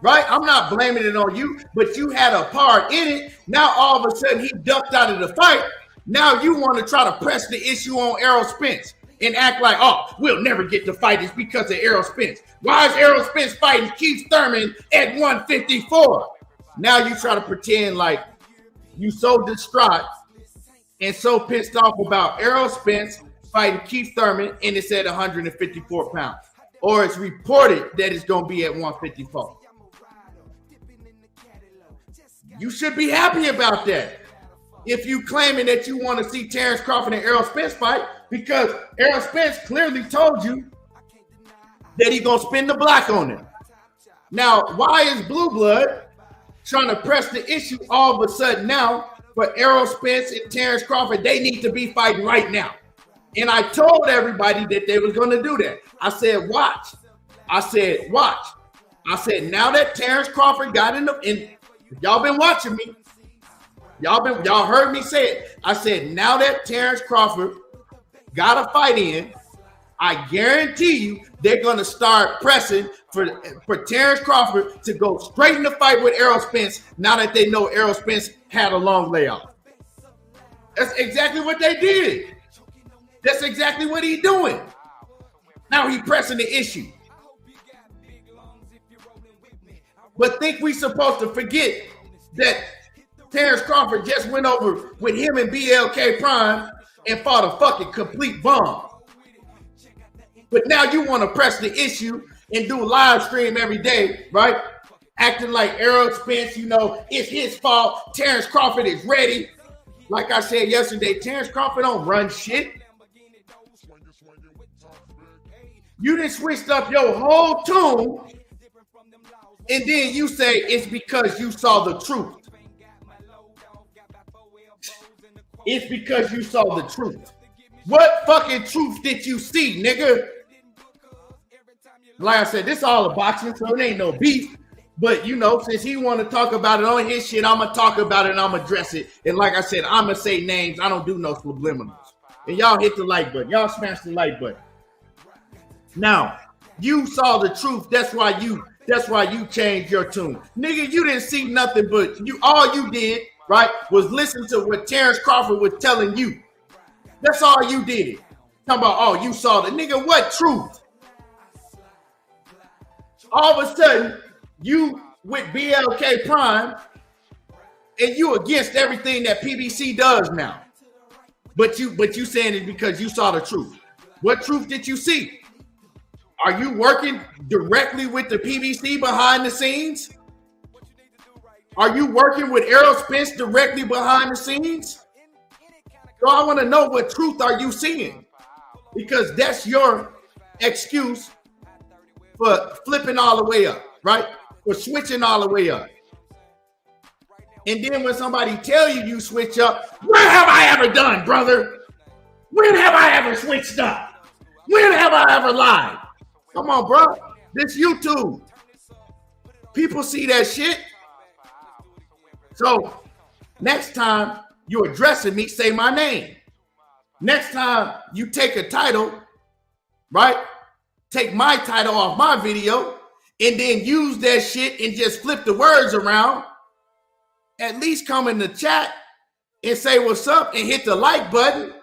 B: right? I'm not blaming it on you, but you had a part in it. Now all of a sudden, he ducked out of the fight. Now you want to try to press the issue on Errol Spence and act like, oh, we'll never get to fight. It's because of Errol Spence. Why is Errol Spence fighting Keith Thurman at 154? Now you try to pretend like you so distraught and so pissed off about Errol Spence fighting Keith Thurman and it's at 154 pounds. Or it's reported that it's going to be at 154. You should be happy about that. If you claiming that you want to see Terence Crawford and Errol Spence fight, because Errol Spence clearly told you that he's going to spin the block on him. Now, why is Blue Blood trying to press the issue all of a sudden now for Errol Spence and Terence Crawford? They need to be fighting right now. And I told everybody that they was going to do that. I said, watch. I said, watch. I said, now that Terence Crawford got in the, y'all been watching me. Y'all heard me say it. I said, now that Terence Crawford got a fight in, I guarantee you they're going to start pressing for Terence Crawford to go straight in the fight with Errol Spence now that they know Errol Spence had a long layoff. That's exactly what they did. That's exactly what he's doing. Now he's pressing the issue. But think we supposed to forget that Terence Crawford just went over with him and BLK Prime and fought a fucking complete bomb. But now you want to press the issue and do a live stream every day, right? Acting like Errol Spence, it's his fault. Terence Crawford is ready. Like I said yesterday, Terence Crawford don't run shit. You done switched up your whole tune, and then you say it's because you saw the truth. It's because you saw the truth. What fucking truth did you see, nigga? Like I said, this all a boxing, so it ain't no beef. But, since he want to talk about it on his shit, I'm going to talk about it and I'm going to address it. And like I said, I'm going to say names. I don't do no subliminals. And y'all hit the like button. Y'all smash the like button. Now, you saw the truth. That's why you changed your tune. Nigga, you didn't see nothing but all you did, right, was listen to what Terence Crawford was telling you. That's all you did. Talking about, you saw the nigga, what truth? All of a sudden, you with BLK Prime, and you against everything that PBC does now. But you saying it because you saw the truth. What truth did you see? Are you working directly with the PBC behind the scenes? Are you working with Errol Spence directly behind the scenes? So I want to know what truth are you seeing? Because that's your excuse for flipping all the way up, right? For switching all the way up. And then when somebody tell you switch up, when have I ever done, brother? When have I ever switched up? When have I ever lied? Come on, bro. This YouTube. People see that shit. So next time you're addressing me, say my name. Next time you take a title, right? Take my title off my video and then use that shit and just flip the words around. At least come in the chat and say what's up and hit the like button.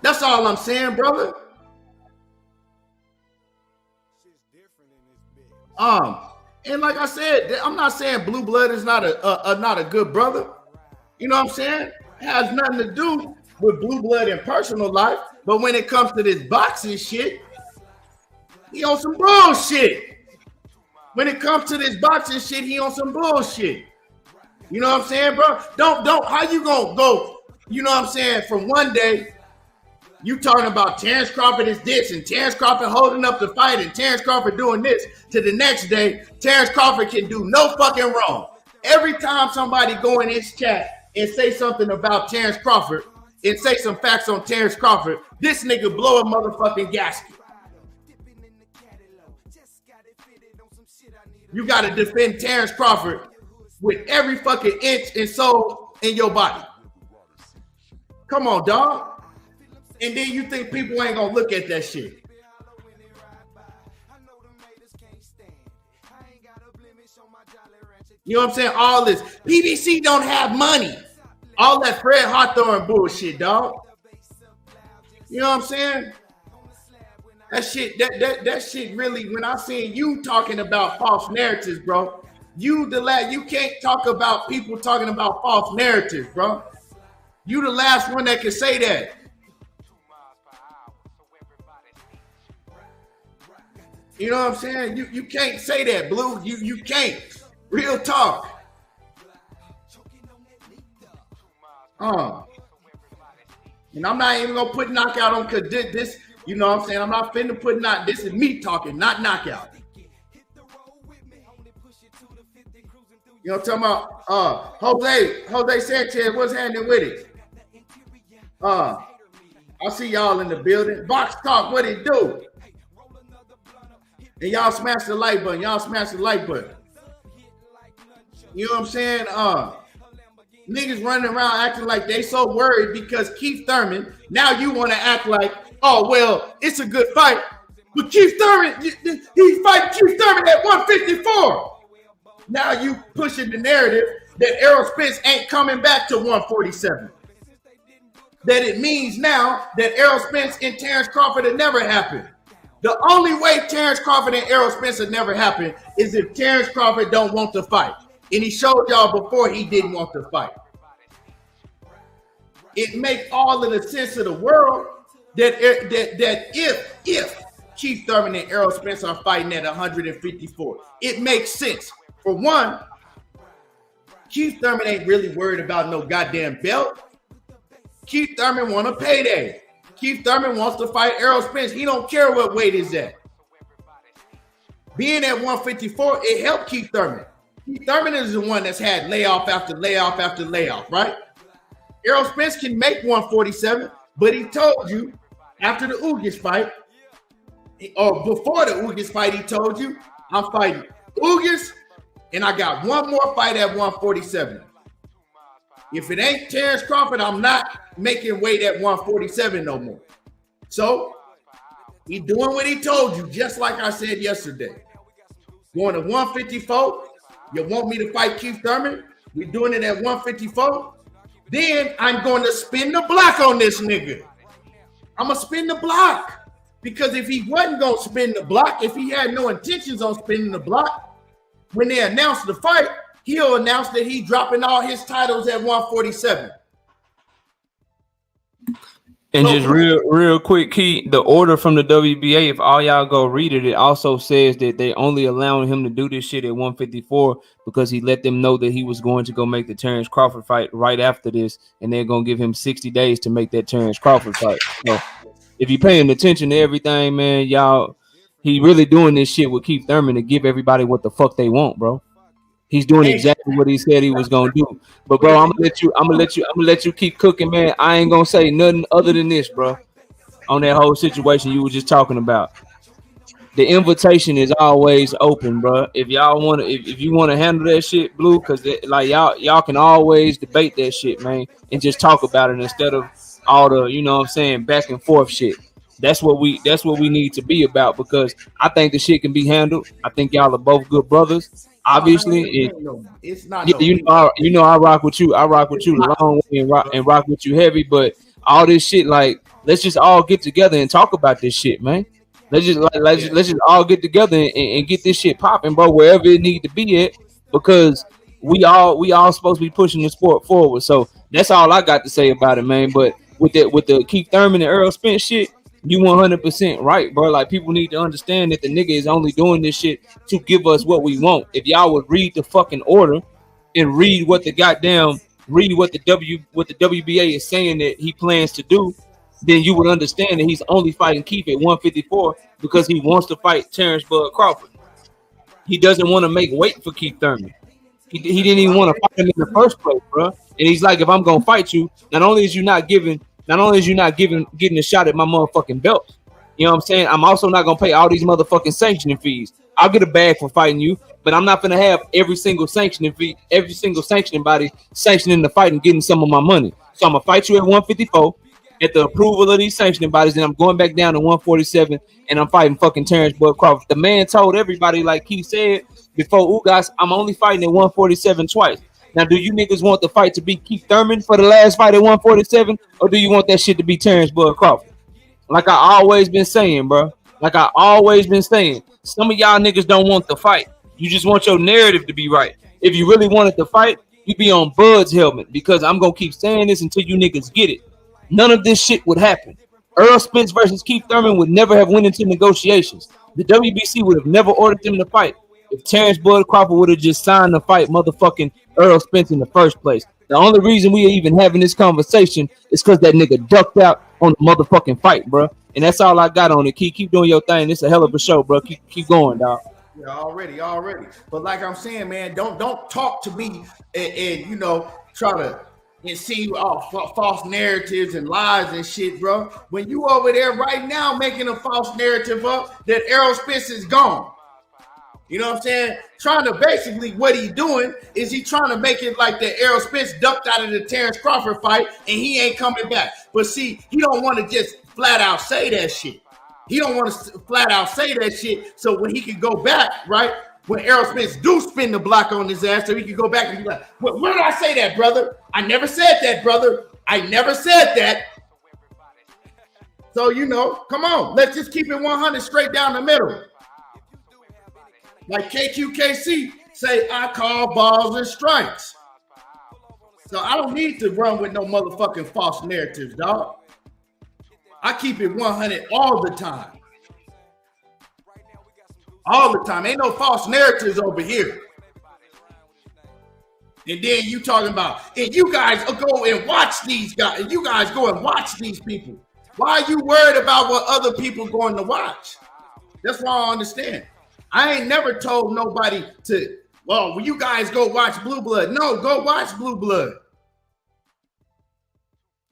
B: That's all I'm saying, brother. And like I said, I'm not saying Blue Blood is not a good brother. You know what I'm saying? has nothing to do with blue blood and personal life. But when it comes to this boxing shit, he on some bullshit. When it comes to this boxing shit, he on some bullshit. You know what I'm saying, bro? Don't. How you gonna go? You know what I'm saying? From one day, you talking about Terence Crawford is this, and Terence Crawford holding up the fight, and Terence Crawford doing this. To the next day, Terence Crawford can do no fucking wrong. Every time somebody go in his chat and say something about Terence Crawford and say some facts on Terence Crawford, this nigga blow a motherfucking gasket. You got to defend Terence Crawford with every fucking inch and soul in your body. Come on, dog. And then you think people ain't gonna look at that shit. You know what I'm saying? All this. PBC don't have money. All that Fred Hawthorne bullshit, dog. You know what I'm saying? That shit really, when I seen you talking about false narratives, bro, you can't talk about people talking about false narratives, bro. You the last one that can say that. You know what I'm saying? You can't say that, Blue. You can't. Real talk. And I'm not even gonna put knockout on because this, you know what I'm saying? I'm not finna put not. This is me talking, not knockout. You know what I'm talking about? Jose Sanchez, what's happening with it? I see y'all in the building. Box Talk, what it do? And y'all smash the like button. You know what I'm saying? Niggas running around acting like they so worried because Keith Thurman, now you want to act like, oh, well, it's a good fight. But Keith Thurman, he fight Keith Thurman at 154. Now you pushing the narrative that Errol Spence ain't coming back to 147. That it means now that Errol Spence and Terence Crawford had never happened. The only way Terence Crawford and Errol Spence had never happened is if Terence Crawford don't want to fight. And he showed y'all before he didn't want to fight. It makes all of the sense of the world that if Keith Thurman and Errol Spence are fighting at 154, it makes sense. For one, Keith Thurman ain't really worried about no goddamn belt. Keith Thurman want a payday. Keith Thurman wants to fight Errol Spence. He don't care what weight is at. Being at 154, it helped Keith Thurman. Keith Thurman is the one that's had layoff after layoff after layoff, right? Errol Spence can make 147, but he told you after the Ugas fight, or before the Ugas fight, he told you, I'm fighting Ugas, and I got one more fight at 147. If it ain't Terence Crawford, I'm not making weight at 147 no more. So he doing what he told you, just like I said yesterday. Going to 154, you want me to fight Keith Thurman? We're doing it at 154. Then I'm going to spin the block on this nigga. I'm going to spin the block. Because if he wasn't going to spin the block, if he had no intentions on spinning the block, when they announce the fight, he'll announce that he's dropping all his titles at 147.
C: And just real quick, Key, the order from the WBA, if all y'all go read it, it also says that they only allowing him to do this shit at 154 because he let them know that he was going to go make the Terence Crawford fight right after this, and they're going to give him 60 days to make that Terence Crawford fight. So if you're paying attention to everything, man, y'all, he really doing this shit with Keith Thurman to give everybody what the fuck they want, bro. He's doing exactly what he said he was gonna do. But bro, I'm gonna let you keep cooking, man. I ain't gonna say nothing other than this, bro. On that whole situation you were just talking about. The invitation is always open, bro. If y'all want to, if you want to handle that shit, Blue, because like y'all can always debate that shit, man, and just talk about it instead of all the, you know what I'm saying, back and forth shit. That's what we need to be about, because I think the shit can be handled. I think y'all are both good brothers. Obviously,
B: it's not.
C: You know, I rock with you. I rock with you the long way and rock with you heavy. But all this shit, like, let's just all get together and talk about this shit, man. Let's just all get together and get this shit popping, bro. Wherever it need to be at, because we all supposed to be pushing the sport forward. So That's all I got to say about it, man. But with the Keith Thurman and Errol Spence shit, you 100% right, bro. Like people need to understand that the nigga is only doing this shit to give us what we want. If y'all would read the fucking order and read what the WBA is saying that he plans to do, then you would understand that he's only fighting Keith at 154 because he wants to fight Terence Bud Crawford. He doesn't want to make weight for Keith Thurman. He didn't even want to fight him in the first place, bro. And he's like, if I'm gonna fight you, not only is you not getting a shot at my motherfucking belt, you know what I'm saying? I'm also not gonna pay all these motherfucking sanctioning fees. I'll get a bag for fighting you, but I'm not gonna have every single sanctioning body sanctioning the fight and getting some of my money. So I'm gonna fight you at 154 at the approval of these sanctioning bodies, and I'm going back down to 147 and I'm fighting fucking Terence Bud Crawford. The man told everybody, like he said before Ugas, I'm only fighting at 147 twice. Now, do you niggas want the fight to be Keith Thurman for the last fight at 147, or do you want that shit to be Terence Bud Crawford? Like I always been saying, bro. Like I always been saying, some of y'all niggas don't want the fight. You just want your narrative to be right. If you really wanted to fight, you be on Bud's helmet, because I'm gonna keep saying this until you niggas get it. None of this shit would happen. Errol Spence versus Keith Thurman would never have went into negotiations. The WBC would have never ordered them to fight if Terence Bud Crawford would have just signed the fight motherfucking Errol Spence in the first place. The only reason we are even having this conversation is because that nigga ducked out on the motherfucking fight, bro. And that's all I got on it. Keep doing your thing. It's a hell of a show, bro. Keep going, dog.
B: Yeah, already. But like I'm saying, man, don't talk to me and you know, try to see false narratives and lies and shit, bro. When you over there right now making a false narrative up that Errol Spence is gone. You know what I'm saying? Trying to basically, what he's doing is he trying to make it like that Errol Spence ducked out of the Terence Crawford fight and he ain't coming back. But see, he don't want to just flat out say that shit. He don't want to flat out say that shit so when he can go back, right? When Errol Spence do spin the block on his ass, so he can go back and be like, where did I say that, brother? I never said that, brother. I never said that. So, you know, come on. Let's just keep it 100 straight down the middle. Like KQKC say, I call balls and strikes. So I don't need to run with no motherfucking false narratives, dog. I keep it 100 all the time. All the time. Ain't no false narratives over here. And then you talking about, and you guys go and watch these guys. And you guys go and watch these people. Why are you worried about what other people going to watch? That's why I don't understand. I ain't never told nobody to, well, when you guys go watch Blue Blood. No, go watch Blue Blood.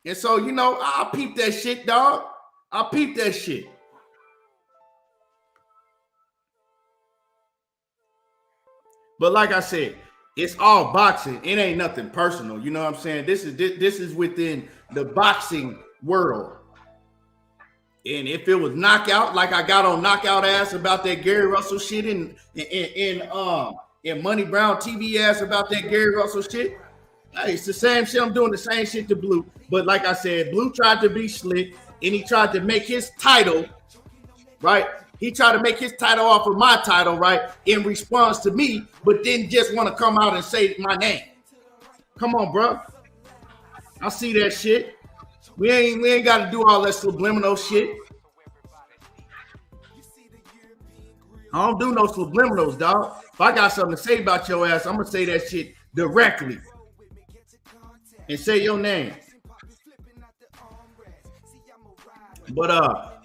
B: And so, you know, I'll peep that shit, dog. I'll peep that shit. But like I said, it's all boxing. It ain't nothing personal. You know what I'm saying? This is within the boxing world. And if it was knockout, like I got on knockout ass about that Gary Russell shit and Money Brown TV ass about that Gary Russell shit, hey, it's the same shit. I'm doing the same shit to Blue. But like I said, Blue tried to be slick and he tried to make his title, right? He tried to make his title off of my title, right? In response to me, but didn't just want to come out and say my name. Come on, bro. I see that shit. We ain't got to do all that subliminal shit. I don't do no subliminals, dog. If I got something to say about your ass, I'm gonna say that shit directly and say your name. But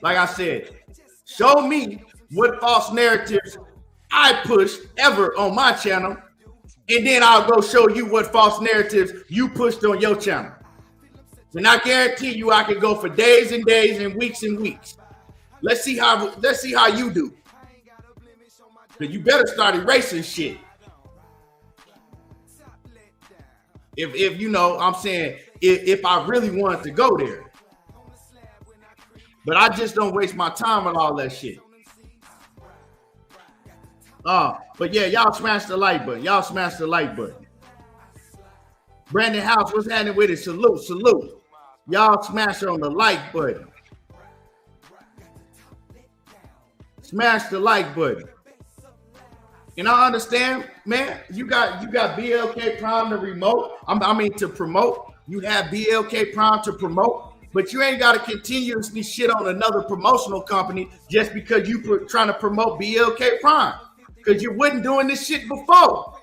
B: like I said, show me what false narratives I pushed ever on my channel, and then I'll go show you what false narratives you pushed on your channel. And I guarantee you I can go for days and days and weeks and weeks. Let's see how you do. But you better start erasing shit. If you know, I'm saying, if I really wanted to go there. But I just don't waste my time with all that shit. But yeah, y'all smash the like button. Y'all smash the like button. Brandon House, what's happening with it? Salute. Y'all smash on the like button. Smash the like button. And I understand, man, you got BLK Prime to promote. You have BLK Prime to promote, but you ain't got to continuously shit on another promotional company just because you trying to promote BLK Prime, because you wasn't doing this shit before.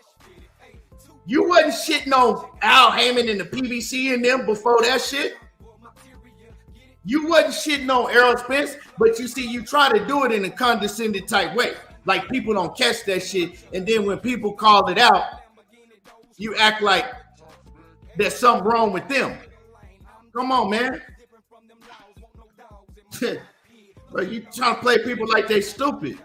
B: You wasn't shitting on Al Heyman and the PBC and them before that shit. You wasn't shitting on Errol Spence, but you see, you try to do it in a condescending type way. Like people don't catch that shit. And then when people call it out, you act like there's something wrong with them. Come on, man. But you trying to play people like they stupid.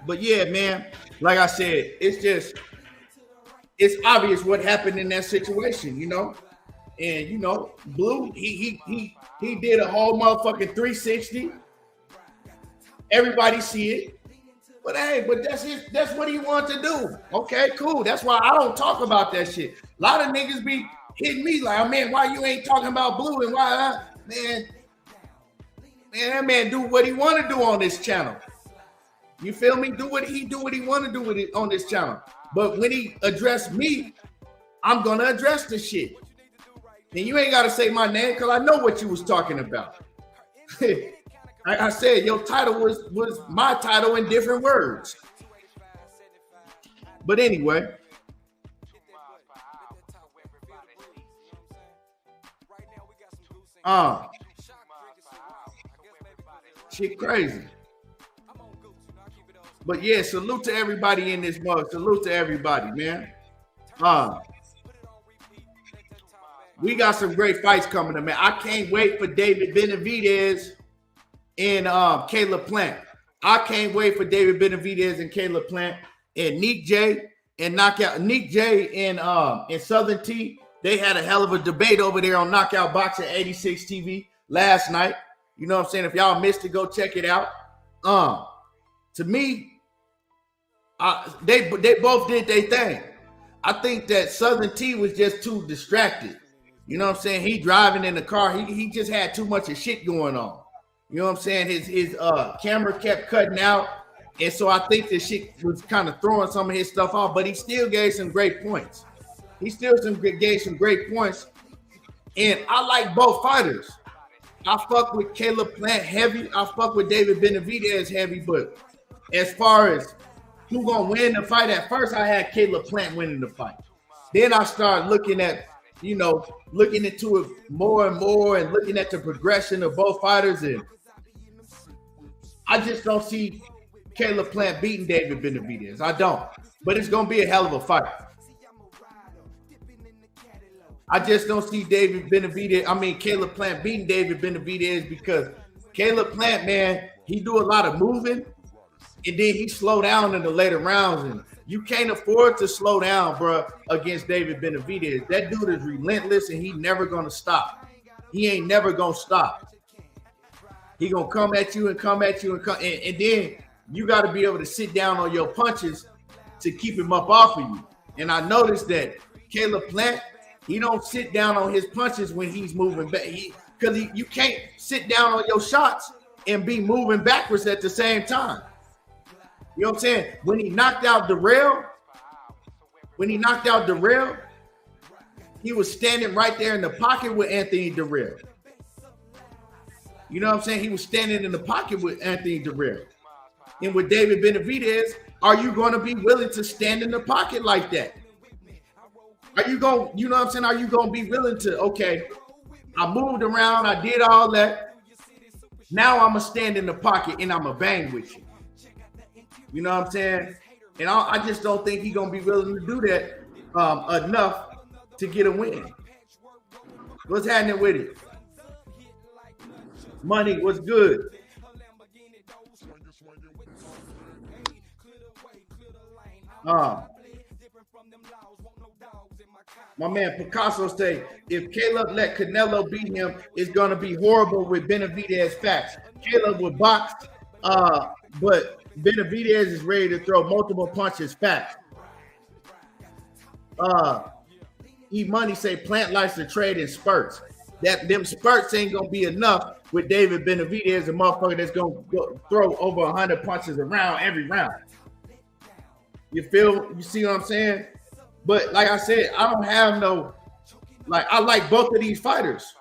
B: But yeah, man, like I said, it's obvious what happened in that situation, you know. And you know, Blue, he did a whole motherfucking 360. Everybody see it. But hey, that's what he wanted to do. Okay, cool. That's why I don't talk about that shit. A lot of niggas be hitting me like, man, why you ain't talking about Blue and why man, that man do what he want to do on this channel. You feel me? Do what he want to do with it on this channel. But when he addressed me, I'm gonna address the shit. And you ain't gotta say my name because I know what you was talking about. Like I said, your title was my title in different words. But anyway. Shit crazy. But yeah, salute to everybody in this mug. Salute to everybody, man. We got some great fights coming up, man. I can't wait for David Benavidez and Caleb Plant. I can't wait for David Benavidez and Caleb Plant and Nick J and Southern T. They had a hell of a debate over there on Knockout Boxing 86 TV last night. You know what I'm saying? If y'all missed it, go check it out. To me, they both did their thing. I think that Southern T was just too distracted. You know what I'm saying? He driving in the car. He just had too much of shit going on. You know what I'm saying? His camera kept cutting out. And so I think this shit was kind of throwing some of his stuff off, but he still gave some great points. Gave some great points. And I like both fighters. I fuck with Caleb Plant heavy. I fuck with David Benavidez heavy. But as far as who gonna win the fight, at first I had Caleb Plant winning the fight. Then I started looking into it more and more and looking at the progression of both fighters. And I just don't see Caleb Plant beating David Benavidez. I don't. But it's gonna be a hell of a fight. I just don't see Caleb Plant beating David Benavidez because Caleb Plant, man, he do a lot of moving and then he slow down in the later rounds. And you can't afford to slow down, bro, against David Benavidez. That dude is relentless and he never gonna stop. He ain't never gonna stop. He gonna come at you and then you got to be able to sit down on your punches to keep him up off of you. And I noticed that Caleb Plant, he don't sit down on his punches when he's moving back. Because you can't sit down on your shots and be moving backwards at the same time. You know what I'm saying? When he knocked out Darrell, he was standing right there in the pocket with Anthony Darrell. You know what I'm saying? He was standing in the pocket with Anthony Darrell. And with David Benavidez, are you going to be willing to stand in the pocket like that? Are you going, you know what I'm saying? Are you going to be willing to, okay, I moved around, I did all that. Now I'm going to stand in the pocket and I'm going to bang with you. You know what I'm saying? And I just don't think he's going to be willing to do that enough to get a win. What's happening with it? Money, what's good? My man Picasso say, if Caleb let Canelo beat him, it's going to be horrible with Benavidez facts. Caleb would box, but Benavidez is ready to throw multiple punches fast. E-Money say Plant likes to trade in spurts. That them spurts ain't gonna be enough with David Benavidez, a motherfucker that's gonna throw over 100 punches around every round. You see what I'm saying? But like I said, I don't have no, like, I like both of these fighters.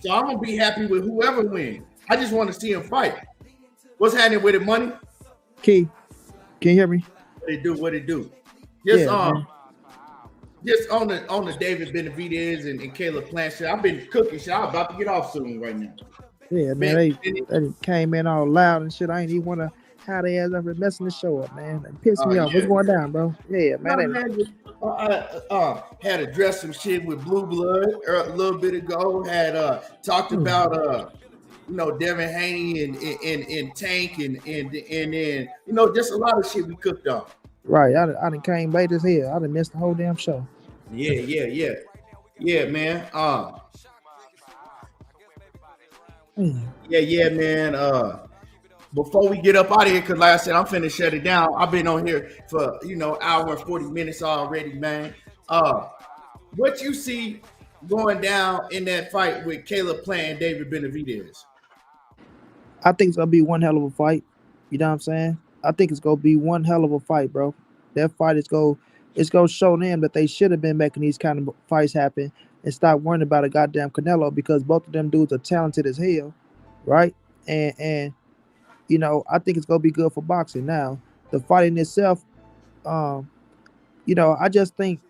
B: So I'm gonna be happy with whoever wins. I just want to see him fight. What's happening with it, Money?
D: Key, can you hear me?
B: What it do? Just on the David Benavidez and Caleb Plant shit. I've been cooking shit. I'm about to get off soon right now.
D: Yeah, man, they came in all loud and shit. I ain't even want to how they ass up messing the show up, man. It pissed me off. What's going down, bro? Yeah, man.
B: I had addressed some shit with Blue Blood a little bit ago. Had talked about Devin Haney and Tank and then just a lot of shit we cooked on.
D: Right, I done came late as hell. I done missed the whole damn show.
B: Yeah, man. Man. Before we get up out of here, because like I said, I'm finna shut it down. I've been on here for hour and 40 minutes already, man. What you see going down in that fight with Caleb Plant and David Benavidez?
D: I think it's gonna be one hell of a fight. You know what I'm saying? I think it's gonna be one hell of a fight, bro. That fight it's gonna show them that they should have been making these kind of fights happen and stop worrying about a goddamn Canelo, because both of them dudes are talented as hell, right? And I think it's gonna be good for boxing. Now, the fight in itself, I just think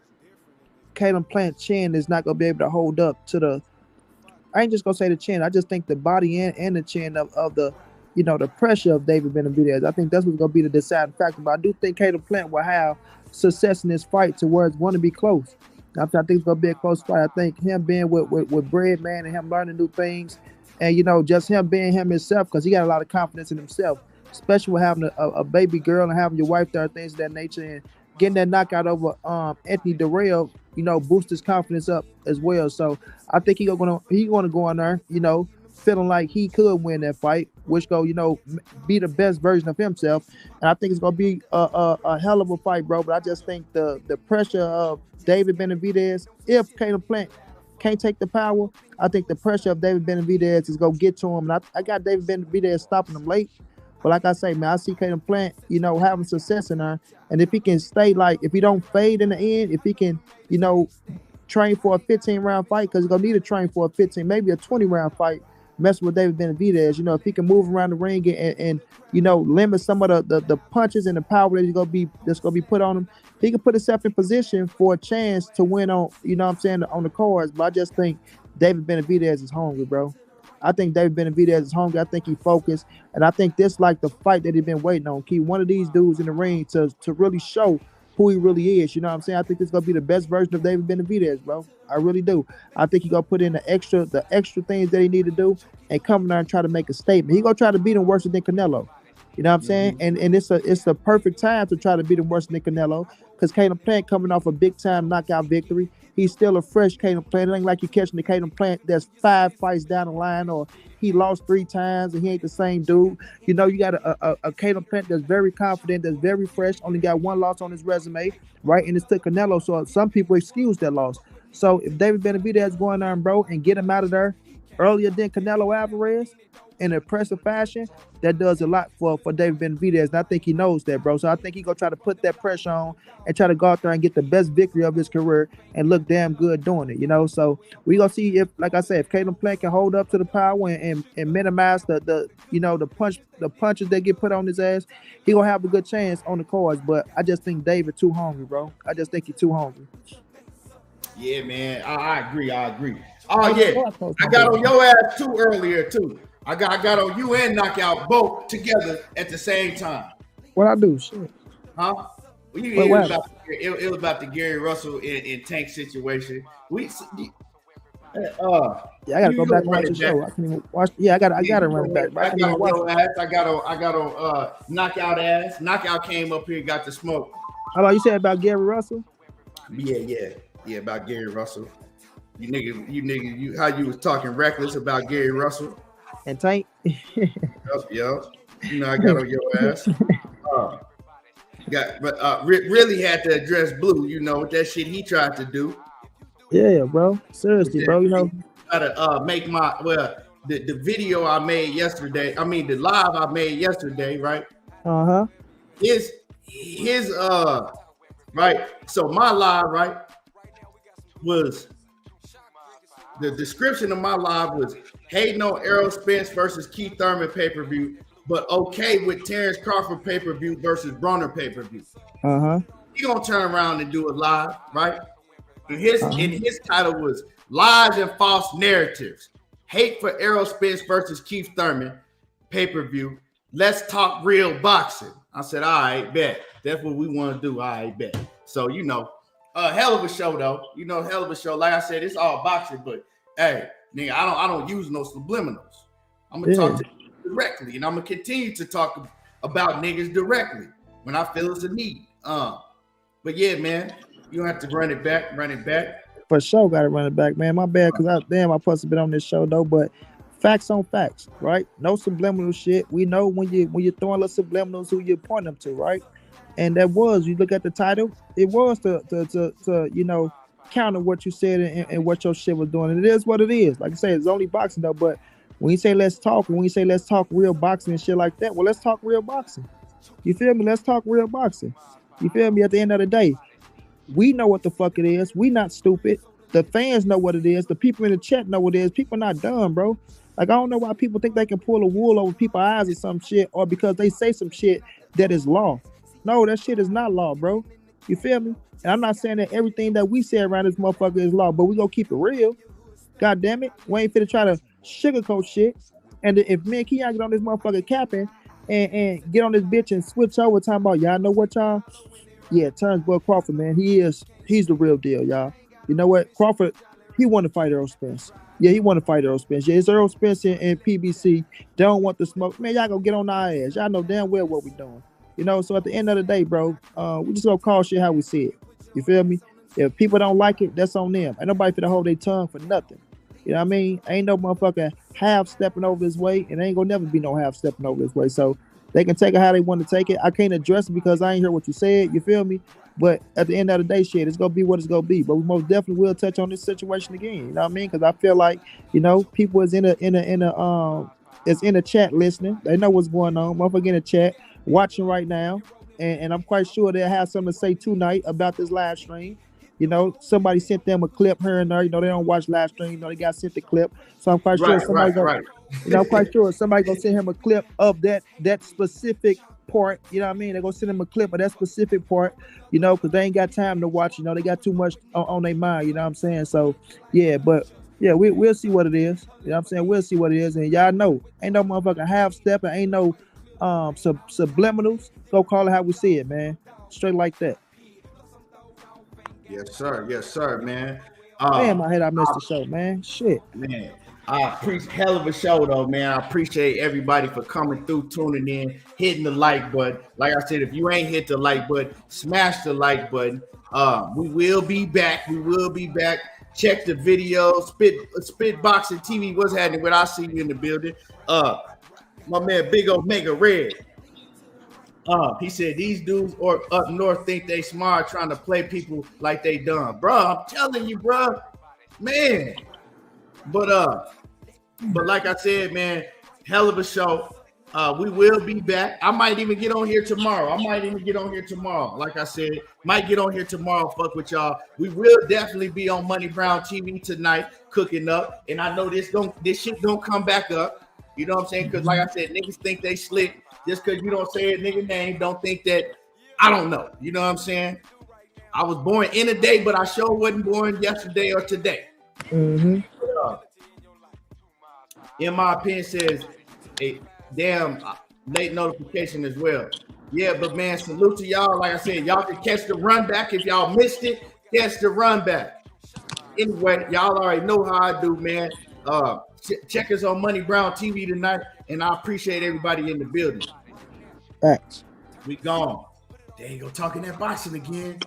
D: Caleb Plant's chin is not gonna be able to hold up to the. I ain't just gonna say the chin. I just think the body and the chin of the, the pressure of David Benavidez. I think that's what's gonna be the deciding factor. But I do think Caleb Plant will have success in this fight to where it's going to be close. I think it's gonna be a close fight. I think him being with Bread, man, and him learning new things. And, just him being him himself, because he got a lot of confidence in himself, especially with having a baby girl and having your wife there, things of that nature, and getting that knockout over Anthony Darrell, boost his confidence up as well. So I think he's gonna go in there, feeling like he could win that fight, which be the best version of himself. And I think it's gonna be a hell of a fight, bro. But I just think the pressure of David Benavidez, if Caleb Plant can't take the power, I think the pressure of David Benavidez is going to get to him. And I got David Benavidez stopping him late. But like I say, man, I see Caleb Plant, having success in there. And if he can stay, if he don't fade in the end, if he can, train for a 15-round fight, because he's going to need to train for a 15, maybe a 20-round fight, messing with David Benavidez. If he can move around the ring and limit some of the punches and the power that's going to be put on him, he can put himself in position for a chance to win on, on the cards. But I just think David Benavidez is hungry, bro. I think David Benavidez is hungry. I think he focused. And I think this like the fight that he's been waiting on. Keep one of these dudes in the ring to really show who he really is. I think this is going to be the best version of David Benavidez, bro. I really do. I think he's going to put in the extra things that he need to do and come in there and try to make a statement. He's going to try to beat him worse than Canelo. You know what I'm saying? And it's a perfect time to try to beat him worse than Canelo, because Caleb Plant coming off a big-time knockout victory. He's still a fresh Caleb Plant. It ain't like you're catching the Caleb Plant that's 5 fights down the line, or he lost 3 times and he ain't the same dude. You got a Caleb Plant that's very confident, that's very fresh, only got 1 loss on his resume, right? And it's to Canelo, so some people excuse that loss. So if David Benavidez going there, bro, and get him out of there earlier than Canelo Alvarez in an impressive fashion, that does a lot for David Benavidez, and I think he knows that, bro. So I think he's going to try to put that pressure on and try to go out there and get the best victory of his career and look damn good doing it, So we're going to see if, like I said, if Caleb Plant can hold up to the power and minimize the punches that get put on his ass, he going to have a good chance on the cards. But I just think David too hungry, bro. I just think he's too hungry.
B: Yeah, man. I agree. Oh, yeah. I got on your ass too earlier, too. I got on you and Knockout both together at the same time.
D: What I do? Shit.
B: Huh? Well, it was about the Gary Russell and Tank situation.
D: I gotta go back and watch the show. I can even watch. Yeah, I gotta run it back.
B: I got on your ass. I got on Knockout ass. Knockout came up here and got the smoke.
D: How about you said about Gary Russell?
B: Yeah, about Gary Russell. You nigga, how you was talking reckless about Gary Russell
D: and Tank.
B: Yep. You know, I got on your ass. Really had to address Blue. You know, with that shit he tried to do.
D: Yeah, bro. Seriously, bro. You know,
B: got to make the video I made yesterday. I mean, the live I made yesterday, right? His right. So my live, right, was the description of my live was hating on Errol Spence versus Keith Thurman pay-per-view, but okay with Terence Crawford pay-per-view versus Bronner pay-per-view. He gonna turn around and do a live, right? And his title was Lies and False Narratives. Hate for Errol Spence versus Keith Thurman pay-per-view. Let's talk real boxing. I said, all right, bet. That's what we want to do. All right, bet. So, you know, hell of a show, though. You know, hell of a show. Like I said, it's all boxing, but hey, nigga, I don't use no subliminals. I'm gonna talk to you directly, and I'm gonna continue to talk about niggas directly when I feel it's a need. But yeah, man, you don't have to run it back.
D: For sure, gotta run it back, man. My bad, cause I supposed to be on this show though, but facts on facts, right? No subliminal shit. We know when you're throwing little subliminals who you're pointing them to, right? And that was, you look at the title, it was to you know, counter what you said and what your shit was doing. And it is what it is. Like I say, it's only boxing though, but when you say let's talk real boxing and shit like that, well, let's talk real boxing. You feel me? Let's talk real boxing. You feel me? At the end of the day, we know what the fuck it is. We not stupid. The fans know what it is. The people in the chat know what it is. People not dumb, bro. Like, I don't know why people think they can pull a wool over people's eyes or some shit, or because they say some shit that is law. No, that shit is not law, bro. You feel me? And I'm not saying that everything that we say around this motherfucker is law, but we gonna keep it real. God damn it. We ain't finna try to sugarcoat shit. And if me and Keon get on this motherfucker capping and get on this bitch and switch over talking about, y'all know what, y'all? Yeah, Terence Crawford, man. He's the real deal, y'all. You know what? Crawford, he wanted to fight Errol Spence. Yeah, he wanted to fight Errol Spence. Yeah, it's Errol Spence and PBC. They don't want the smoke. Man, y'all gonna get on our ass. Y'all know damn well what we doing. You know, so at the end of the day, bro, we just gonna call shit how we see it. You feel me? If people don't like it, that's on them. Ain't nobody finna hold their tongue for nothing. You know what I mean? Ain't no motherfucker half stepping over his way, and ain't gonna never be no half stepping over his way. So they can take it how they want to take it. I can't address it because I ain't hear what you said. You feel me? But at the end of the day, shit, it's gonna be what it's gonna be. But we most definitely will touch on this situation again. You know what I mean? Because I feel like, you know, people is in a chat listening. They know what's going on. Motherfucker in the chat watching right now, and I'm quite sure they'll have something to say tonight about this live stream. You know, somebody sent them a clip here and there. You know, they don't watch live stream. You know, they got sent the clip. So I'm quite sure somebody you know, I'm quite sure somebody gonna send him a clip of that specific part. You know what I mean? They're gonna send him a clip of that specific part, you know, because they ain't got time to watch. You know, they got too much on their mind. You know what I'm saying? So yeah, but yeah, we'll see what it is. You know what I'm saying? We'll see what it is. And y'all know, ain't no motherfucking half step and ain't no subliminals. Go call it how we see it, man. Straight like that.
B: Yes, sir, man.
D: Man, my head, I missed the show, man. Shit.
B: Man, I appreciate hell of a show, though, man. I appreciate everybody for coming through, tuning in, hitting the like button. Like I said, if you ain't hit the like button, smash the like button. We will be back. Check the video. Spit Boxing TV. What's happening? When I see you in the building. My man, Big Omega Red. He said these dudes up north think they smart, trying to play people like they dumb, bro. I'm telling you, bro, man. But like I said, man, hell of a show. We will be back. I might even get on here tomorrow. Like I said, might get on here tomorrow. Fuck with y'all. We will definitely be on Money Brown TV tonight, cooking up. And I know this shit don't come back up. You know what I'm saying? Because like I said, niggas think they slick. Just because you don't say a nigga name, don't think that I don't know. You know what I'm saying? I was born in a day, but I sure wasn't born yesterday or today.
D: Mm-hmm.
B: In my opinion, says a damn late notification as well. Yeah, but man, salute to y'all. Like I said, y'all can catch the run back. If y'all missed it, catch the run back. Anyway, y'all already know how I do, man. Check us on Money Brown TV tonight, and I appreciate everybody in the building.
D: Thanks.
B: We gone. There you go, talking that boxing again.